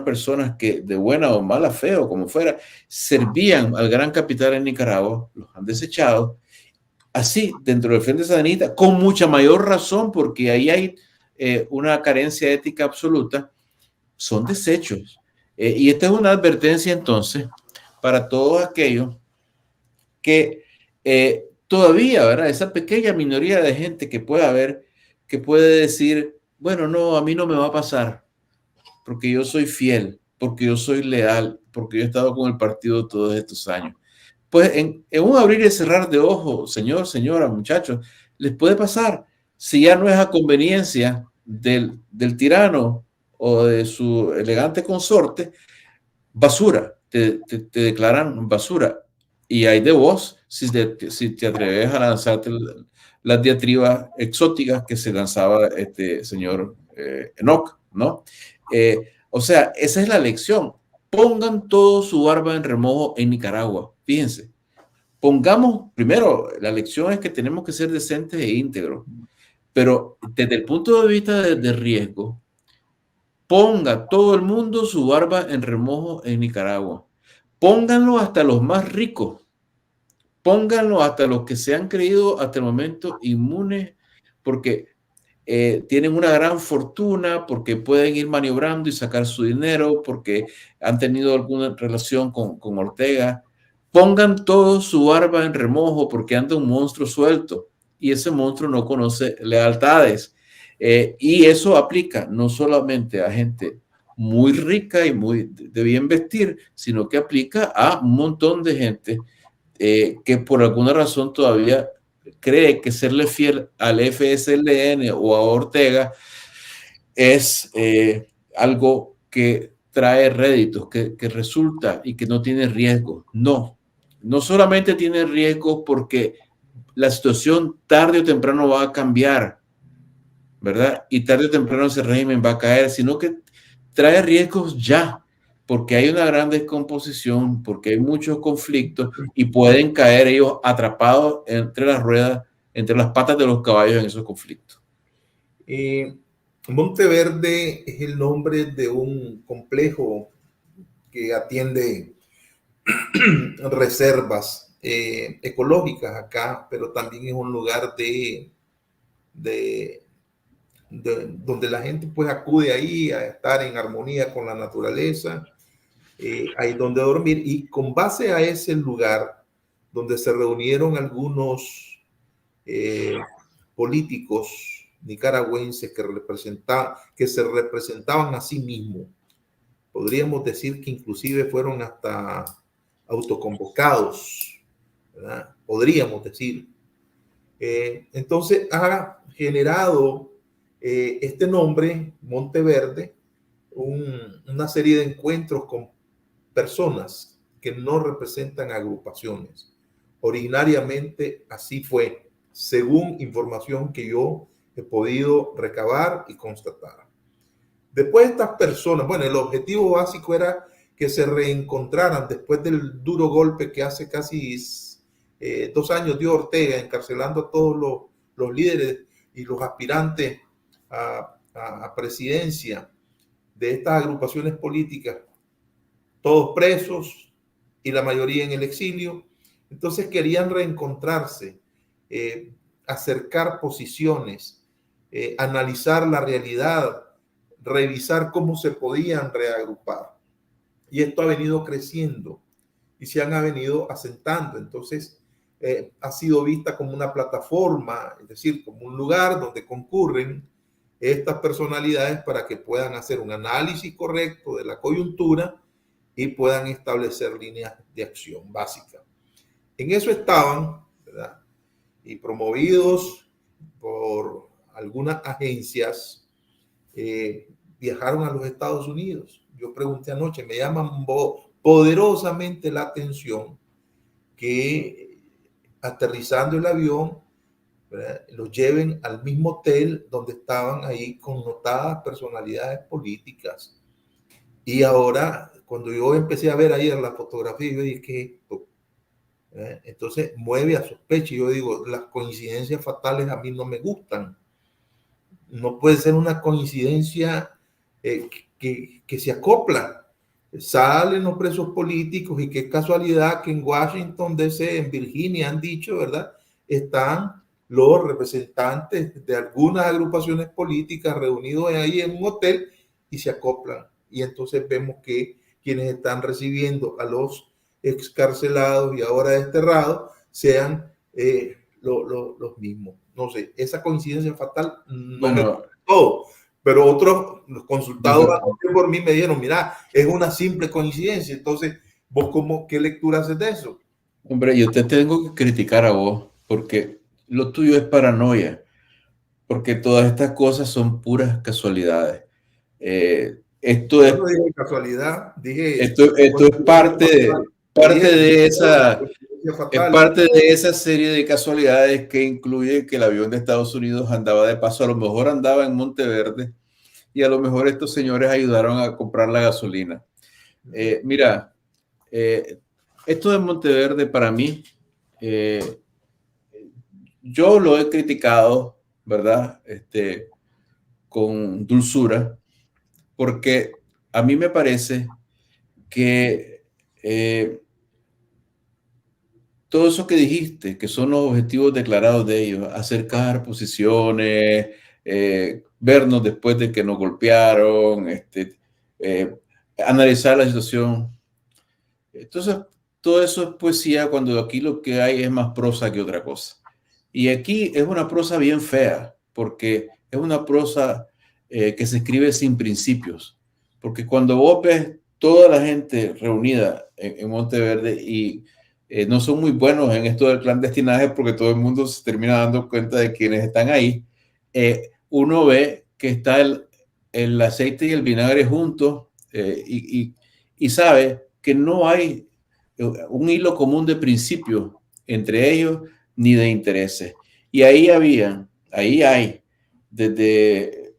personas que de buena o mala fe o como fuera, servían al gran capital en Nicaragua, los han desechado. Así, dentro del Frente Sandinista, con mucha mayor razón, porque ahí hay una carencia ética absoluta, son desechos. Y esta es una advertencia entonces para todos aquellos que todavía, ¿verdad? Esa pequeña minoría de gente que puede haber, que puede decir, bueno, no, a mí no me va a pasar, porque yo soy fiel, porque yo soy leal, porque yo he estado con el partido todos estos años. Pues en un abrir y cerrar de ojos, señor, señora, muchachos, les puede pasar. Si ya no es a conveniencia del tirano o de su elegante consorte, basura, te declaran basura. Y hay de vos si te atreves a lanzarte las diatribas exóticas que se lanzaba este señor Enoch, ¿no? O sea, esa es la lección. Pongan todo su barba en remojo en Nicaragua. Fíjense, pongamos, primero, la lección es que tenemos que ser decentes e íntegros, pero desde el punto de vista de riesgo, ponga todo el mundo su barba en remojo en Nicaragua. Pónganlo hasta los más ricos. Pónganlo hasta los que se han creído hasta el momento inmunes, porque tienen una gran fortuna, porque pueden ir maniobrando y sacar su dinero, porque han tenido alguna relación con Ortega. Pongan todo su barba en remojo porque anda un monstruo suelto y ese monstruo no conoce lealtades. Y eso aplica no solamente a gente muy rica y muy de bien vestir, sino que aplica a un montón de gente que por alguna razón todavía cree que serle fiel al FSLN o a Ortega es algo que trae réditos, que resulta y que no tiene riesgo. No solamente tiene riesgo porque la situación tarde o temprano va a cambiar, ¿verdad? Y tarde o temprano ese régimen va a caer, sino que trae riesgos ya, porque hay una gran descomposición, porque hay muchos conflictos y pueden caer ellos atrapados entre las ruedas entre las patas de los caballos en esos conflictos. Monteverde es el nombre de un complejo que atiende reservas ecológicas acá, pero también es un lugar donde la gente pues acude ahí a estar en armonía con la naturaleza, ahí donde dormir, y con base a ese lugar donde se reunieron algunos políticos nicaragüenses que se representaban a sí mismos. Podríamos decir que inclusive fueron hasta autoconvocados, ¿verdad? Podríamos decir. Entonces ha generado este nombre, Monteverde, una serie de encuentros con personas que no representan agrupaciones. Originariamente así fue, según información que yo he podido recabar y constatar. Después estas personas, bueno, el objetivo básico era que se reencontraran después del duro golpe que hace casi 2 años dio Ortega, encarcelando a todos los líderes y los aspirantes a presidencia de estas agrupaciones políticas, todos presos y la mayoría en el exilio. Entonces querían reencontrarse, acercar posiciones, analizar la realidad, revisar cómo se podían reagrupar. Y esto ha venido creciendo y se han venido asentando. Entonces ha sido vista como una plataforma, es decir, como un lugar donde concurren estas personalidades para que puedan hacer un análisis correcto de la coyuntura y puedan establecer líneas de acción básicas. En eso estaban, ¿verdad? Y promovidos por algunas agencias, viajaron a los Estados Unidos. Yo pregunté anoche, me llaman poderosamente la atención que aterrizando el avión, ¿verdad?, los lleven al mismo hotel donde estaban ahí connotadas personalidades políticas. Y ahora, cuando yo empecé a ver ayer la fotografía, yo dije, ¿qué es esto? Entonces mueve a sospecha. Yo digo, las coincidencias fatales a mí no me gustan. No puede ser una coincidencia que se acopla. Salen los presos políticos y qué casualidad que en Washington DC, en Virginia, han dicho, ¿verdad?, están los representantes de algunas agrupaciones políticas reunidos ahí en un hotel y se acoplan. Y entonces vemos que quienes están recibiendo a los excarcelados y ahora desterrados sean los mismos. No sé, esa coincidencia fatal no me gusta todo, pero otros consultados por mí me dijeron, mira, es una simple coincidencia. Entonces, ¿vos qué lectura haces de eso? Hombre, yo te tengo que criticar a vos porque lo tuyo es paranoia, porque todas estas cosas son puras casualidades. Esto es, no dije casualidad, dije esto es parte de esa serie de casualidades que incluye que el avión de Estados Unidos andaba de paso, a lo mejor andaba en Monteverde y a lo mejor estos señores ayudaron a comprar la gasolina. Mira, esto de Monteverde para mí, yo lo he criticado, ¿verdad? Con dulzura, porque a mí me parece que todo eso que dijiste, que son los objetivos declarados de ellos, acercar posiciones, vernos después de que nos golpearon, analizar la situación. Entonces, todo eso es poesía cuando aquí lo que hay es más prosa que otra cosa. Y aquí es una prosa bien fea, porque es una prosa que se escribe sin principios. Porque cuando vos ves toda la gente reunida en Monteverde y no son muy buenos en esto del clandestinaje porque todo el mundo se termina dando cuenta de quienes están ahí, uno ve que está el aceite y el vinagre juntos y sabe que no hay un hilo común de principios entre ellos ni de intereses. Y ahí hay desde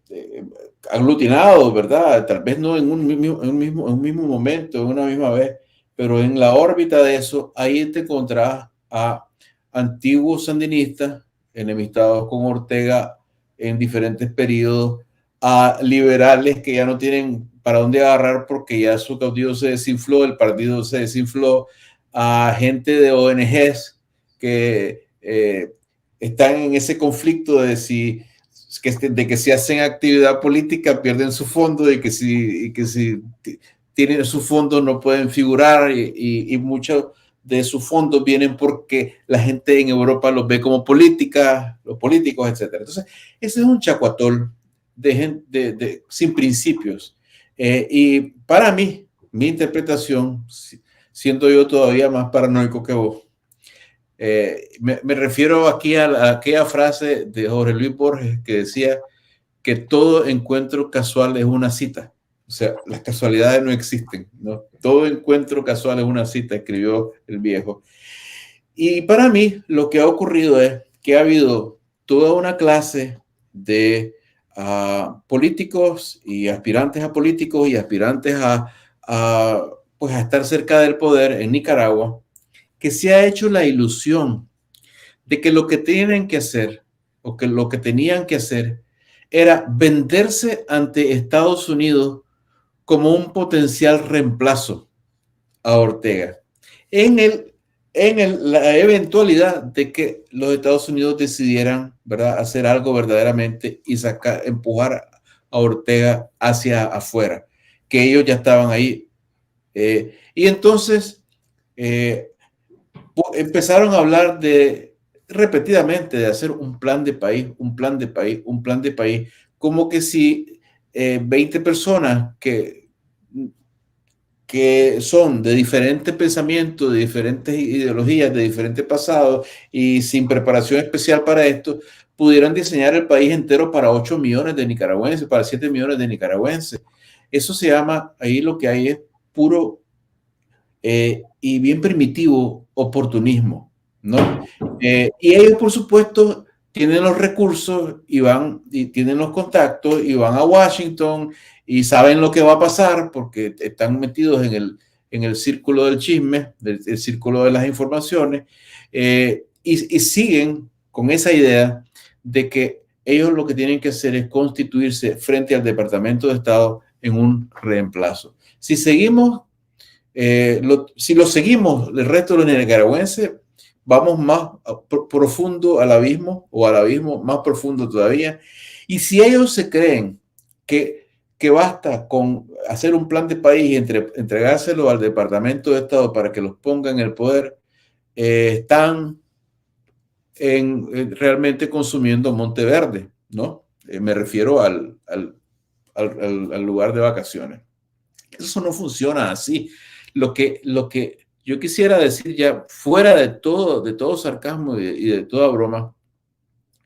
aglutinados, ¿verdad? Tal vez no en un mismo momento, en una misma vez, pero en la órbita de eso, ahí te encontrás a antiguos sandinistas enemistados con Ortega en diferentes periodos, a liberales que ya no tienen para dónde agarrar porque ya su caudillo se desinfló, el partido se desinfló, a gente de ONGs que están en ese conflicto de que si hacen actividad política pierden su fondo y que si tienen su fondo no pueden figurar y muchos de sus fondos vienen porque la gente en Europa los ve como política, los políticos, etc. Entonces, ese es un chacuatol de gente sin principios. Y para mí, mi interpretación, siendo yo todavía más paranoico que vos, me refiero aquí a aquella frase de Jorge Luis Borges que decía que todo encuentro casual es una cita. O sea, las casualidades no existen, ¿no? Todo encuentro casual es una cita, escribió el viejo. Y para mí lo que ha ocurrido es que ha habido toda una clase de políticos y aspirantes a políticos y aspirantes pues a estar cerca del poder en Nicaragua, que se ha hecho la ilusión de que lo que tienen que hacer o que lo que tenían que hacer era venderse ante Estados Unidos como un potencial reemplazo a Ortega en la eventualidad de que los Estados Unidos decidieran, ¿verdad?, hacer algo verdaderamente y empujar a Ortega hacia afuera, que ellos ya estaban ahí. Y entonces empezaron a hablar repetidamente de hacer un plan de país, un plan de país, un plan de país, como que si 20 personas que son de diferentes pensamientos, de diferentes ideologías, de diferentes pasados y sin preparación especial para esto, pudieran diseñar el país entero para 8 millones de nicaragüenses, para 7 millones de nicaragüenses. Eso se llama, ahí lo que hay es puro y bien primitivo oportunismo, ¿no? Y ellos, por supuesto, tienen los recursos y tienen los contactos y van a Washington y saben lo que va a pasar porque están metidos en el círculo del chisme, el círculo de las informaciones, y siguen con esa idea de que ellos lo que tienen que hacer es constituirse frente al Departamento de Estado en un reemplazo. Si lo seguimos el resto de los nicaragüenses, vamos más profundo al abismo o al abismo más profundo todavía. Y si ellos se creen que basta con hacer un plan de país y entregárselo al Departamento de Estado para que los ponga en el poder, están realmente consumiendo Monteverde, ¿no? Me refiero al lugar de vacaciones. Eso no funciona así. Lo que yo quisiera decir ya fuera de todo sarcasmo y de toda broma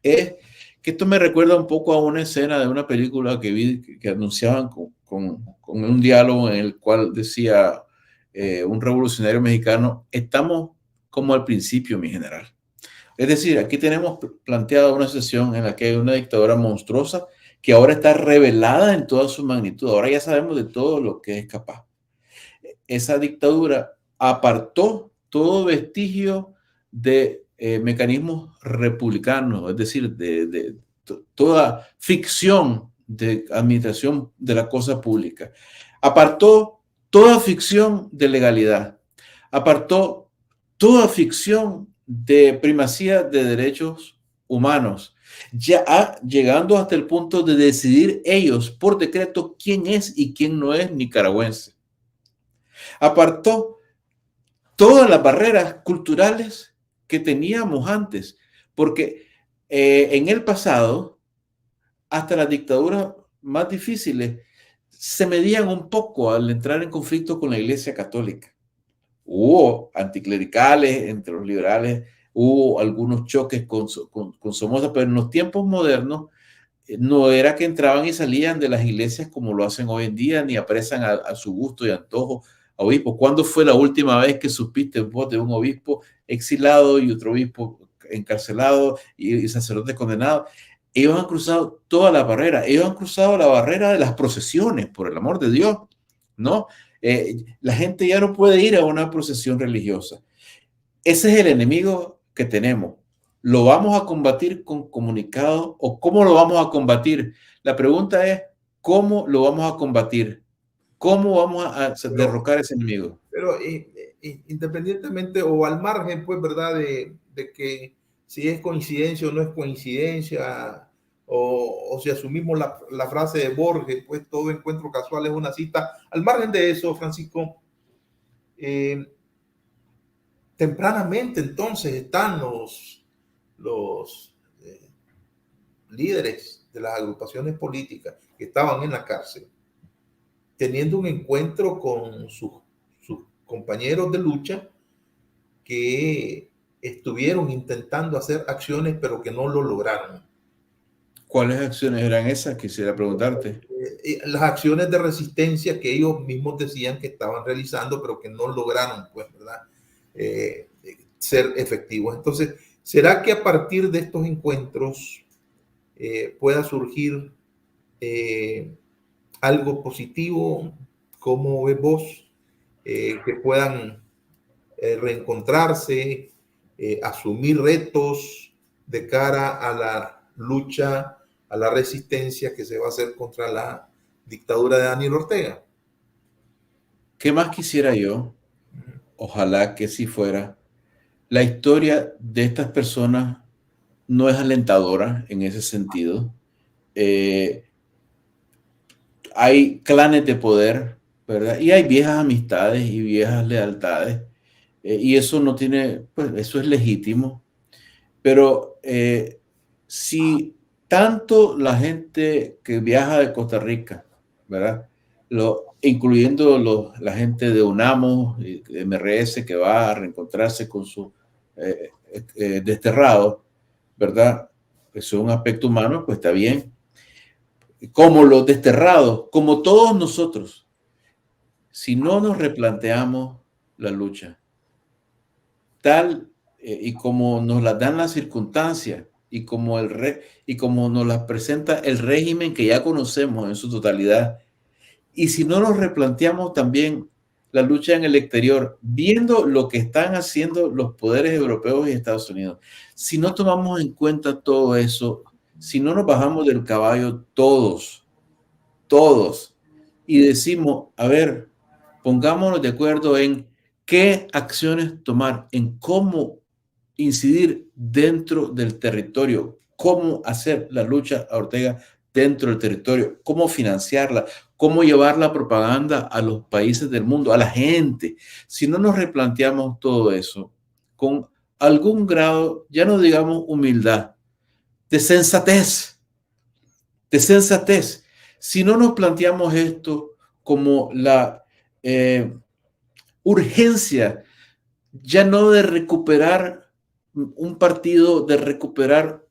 es que esto me recuerda un poco a una escena de una película que vi que anunciaban con un diálogo en el cual decía un revolucionario mexicano: estamos como al principio, mi general. Es decir, aquí tenemos planteada una sesión en la que hay una dictadura monstruosa que ahora está revelada en toda su magnitud. Ahora ya sabemos de todo lo que es capaz. Esa dictadura apartó todo vestigio de mecanismos republicanos, es decir, de toda ficción de administración de la cosa pública. Apartó toda ficción de legalidad. Apartó toda ficción de primacía de derechos humanos, ya llegando hasta el punto de decidir ellos por decreto quién es y quién no es nicaragüense. Apartó todas las barreras culturales que teníamos antes, porque en el pasado, hasta las dictaduras más difíciles se medían un poco al entrar en conflicto con la Iglesia Católica. Hubo anticlericales entre los liberales, hubo algunos choques con Somoza, pero en los tiempos modernos no era que entraban y salían de las iglesias como lo hacen hoy en día, ni apresan a su gusto y antojo a obispos. ¿Cuándo fue la última vez que supiste vos de un obispo exilado y otro obispo encarcelado y sacerdotes condenados? Ellos han cruzado toda la barrera. Ellos han cruzado la barrera de las procesiones, por el amor de Dios, ¿no? La gente ya no puede ir a una procesión religiosa. Ese es el enemigo que tenemos. ¿Lo vamos a combatir con comunicado o cómo lo vamos a combatir? La pregunta es, ¿cómo lo vamos a combatir? ¿Cómo vamos a derrocar a ese enemigo? Pero independientemente o al margen, pues, ¿verdad? De que si es coincidencia o no es coincidencia, o si asumimos la frase de Borges, pues todo encuentro casual es una cita. Al margen de eso, Francisco, tempranamente entonces están los líderes de las agrupaciones políticas que estaban en la cárcel, teniendo un encuentro con sus compañeros de lucha que estuvieron intentando hacer acciones, pero que no lo lograron. ¿Cuáles acciones eran esas? Quisiera preguntarte. Las acciones de resistencia que ellos mismos decían que estaban realizando, pero que no lograron, pues, ¿verdad? Ser efectivos. Entonces, ¿será que a partir de estos encuentros pueda surgir algo positivo? ¿Cómo ves vos? Que puedan reencontrarse, asumir retos de cara a la lucha, a la resistencia que se va a hacer contra la dictadura de Daniel Ortega. ¿Qué más quisiera yo? Ojalá que sí fuera. La historia de estas personas no es alentadora en ese sentido. Hay clanes de poder, ¿verdad? Y hay viejas amistades y viejas lealtades. Y eso no tiene, pues eso es legítimo. Pero si tanto la gente que viaja de Costa Rica, ¿verdad? Incluyendo la gente de UNAMO, de MRS, que va a reencontrarse con sus desterrados, ¿verdad? Eso es un aspecto humano, pues está bien. Como los desterrados, como todos nosotros, si no nos replanteamos la lucha, tal y como nos la dan las circunstancias y como nos las presenta el régimen que ya conocemos en su totalidad, y si no nos replanteamos también la lucha en el exterior, viendo lo que están haciendo los poderes europeos y Estados Unidos, si no tomamos en cuenta todo eso, si no nos bajamos del caballo todos, y decimos, a ver, pongámonos de acuerdo en qué acciones tomar, en cómo incidir dentro del territorio, cómo hacer la lucha a Ortega dentro del territorio, cómo financiarla, cómo llevar la propaganda a los países del mundo, a la gente. Si no nos replanteamos todo eso con algún grado, ya no digamos humildad, de sensatez, si no nos planteamos esto como la urgencia, ya no de recuperar un partido, de recuperar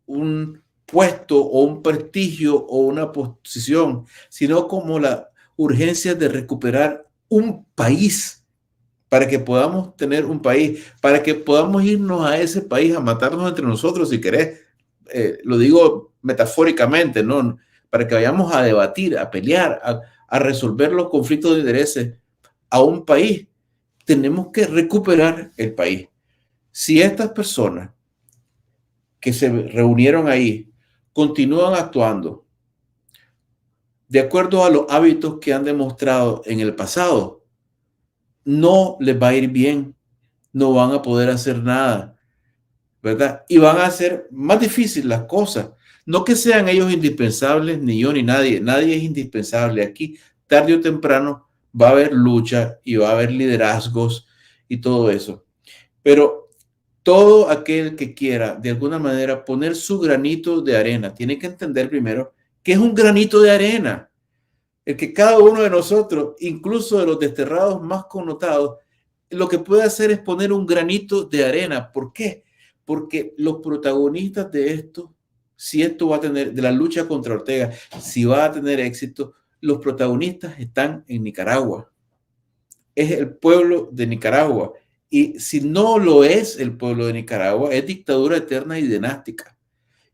un puesto o un prestigio o una posición, sino como la urgencia de recuperar un país, para que podamos tener un país, para que podamos irnos a ese país a matarnos entre nosotros, si querés, lo digo metafóricamente, ¿no? Para que vayamos a debatir, a pelear, a resolver los conflictos de intereses a un país. Tenemos que recuperar el país. Si estas personas que se reunieron ahí continúan actuando de acuerdo a los hábitos que han demostrado en el pasado, no les va a ir bien, no van a poder hacer nada, ¿verdad? Y van a hacer más difícil las cosas. No que sean ellos indispensables, ni yo ni nadie. Nadie es indispensable. Aquí, tarde o temprano, va a haber lucha y va a haber liderazgos y todo eso. Pero todo aquel que quiera, de alguna manera, poner su granito de arena, tiene que entender primero que es un granito de arena. El que cada uno de nosotros, incluso de los desterrados más connotados, lo que puede hacer es poner un granito de arena. ¿Por qué? Porque los protagonistas de esto, si esto va a tener, de la lucha contra Ortega, si va a tener éxito, los protagonistas están en Nicaragua. Es el pueblo de Nicaragua. Y si no lo es el pueblo de Nicaragua, es dictadura eterna y dinástica.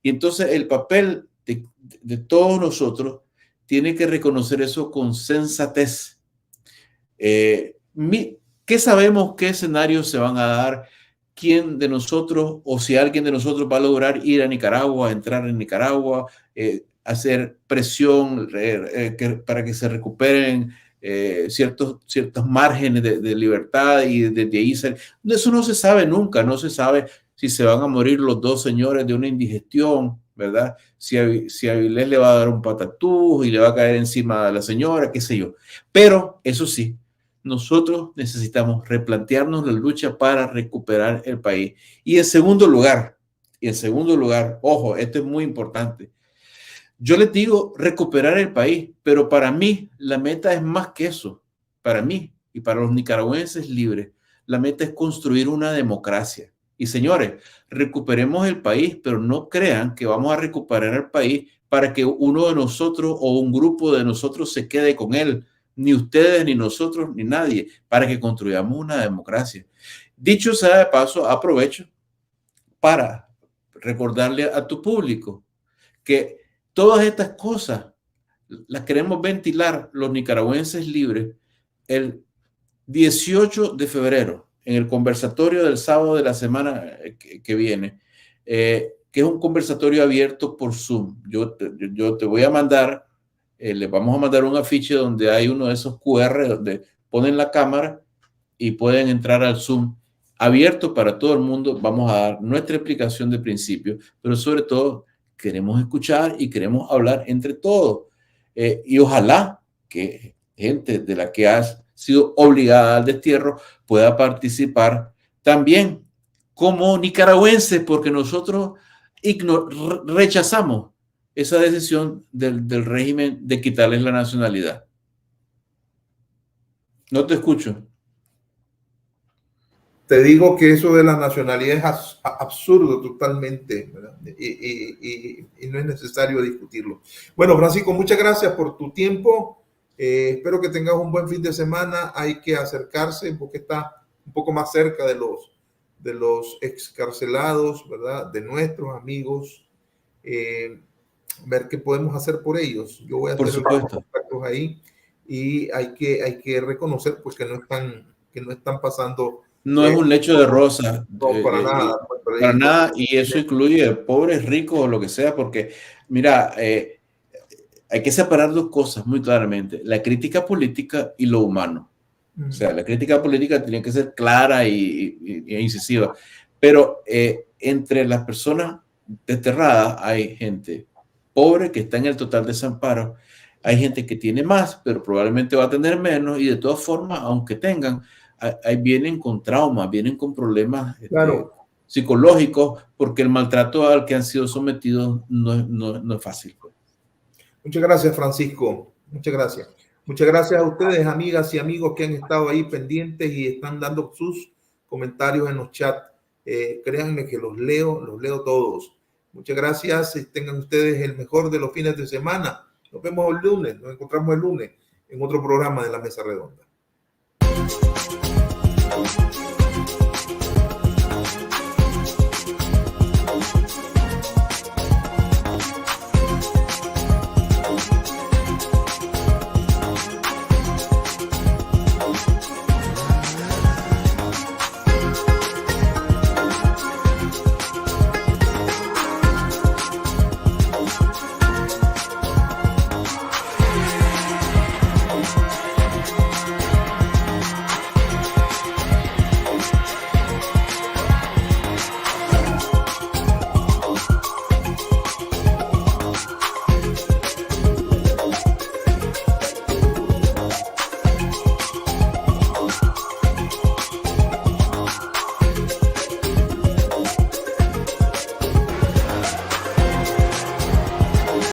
Y entonces el papel de todos nosotros tiene que reconocer eso con sensatez. ¿Qué sabemos? ¿Qué escenarios se van a dar? quién de nosotros o si alguien de nosotros va a lograr ir a Nicaragua, entrar en Nicaragua, hacer presión para que se recuperen ciertos márgenes de libertad y desde ahí eso no se sabe nunca, no se sabe si se van a morir los dos señores de una indigestión, ¿verdad? Si a Avilés le va a dar un patatús y le va a caer encima a la señora, qué sé yo. Pero eso sí, nosotros necesitamos replantearnos la lucha para recuperar el país. Y en segundo lugar, ojo, esto es muy importante. Yo les digo recuperar el país, pero para mí la meta es más que eso. Para mí y para los nicaragüenses libres, la meta es construir una democracia. Y señores, recuperemos el país, pero no crean que vamos a recuperar el país para que uno de nosotros o un grupo de nosotros se quede con él. Ni ustedes, ni nosotros, ni nadie, para que construyamos una democracia. Dicho sea de paso, aprovecho para recordarle a tu público que todas estas cosas las queremos ventilar los nicaragüenses libres el 18 de febrero en el conversatorio del sábado de la semana que viene, que es un conversatorio abierto por Zoom. Yo te voy a mandar, les vamos a mandar un afiche donde hay uno de esos QR donde ponen la cámara y pueden entrar al Zoom abierto para todo el mundo. Vamos a dar nuestra explicación de principio, pero sobre todo queremos escuchar y queremos hablar entre todos. Y ojalá que gente de la que ha sido obligada al destierro pueda participar también como nicaragüenses, porque nosotros rechazamos esa decisión del régimen de quitarles la nacionalidad. No te escucho. Te digo que eso de la nacionalidad es absurdo totalmente, ¿verdad? Y no es necesario discutirlo. Bueno, Francisco, muchas gracias por tu tiempo. Espero que tengas un buen fin de semana. Hay que acercarse porque está un poco más cerca de los excarcelados, ¿verdad? De nuestros amigos. Ver qué podemos hacer por ellos. Yo voy a hacer unos contactos ahí y hay que reconocer pues que no están pasando. No es un lecho de rosas. No, para nada. Para nada, y eso incluye pobres, ricos o lo que sea, porque mira, hay que separar dos cosas muy claramente, la crítica política y lo humano. O sea, la crítica política tiene que ser clara e incisiva, pero entre las personas desterradas hay gente pobre que está en el total desamparo, hay gente que tiene más, pero probablemente va a tener menos, y de todas formas, aunque tengan, ahí vienen con traumas, vienen con problemas psicológicos, porque el maltrato al que han sido sometidos no es fácil. Muchas gracias, Francisco. Muchas gracias. Muchas gracias a ustedes, amigas y amigos que han estado ahí pendientes y están dando sus comentarios en los chats. Créanme que los leo todos. Muchas gracias. Tengan ustedes el mejor de los fines de semana. Nos vemos el lunes, nos encontramos el lunes en otro programa de La Mesa Redonda.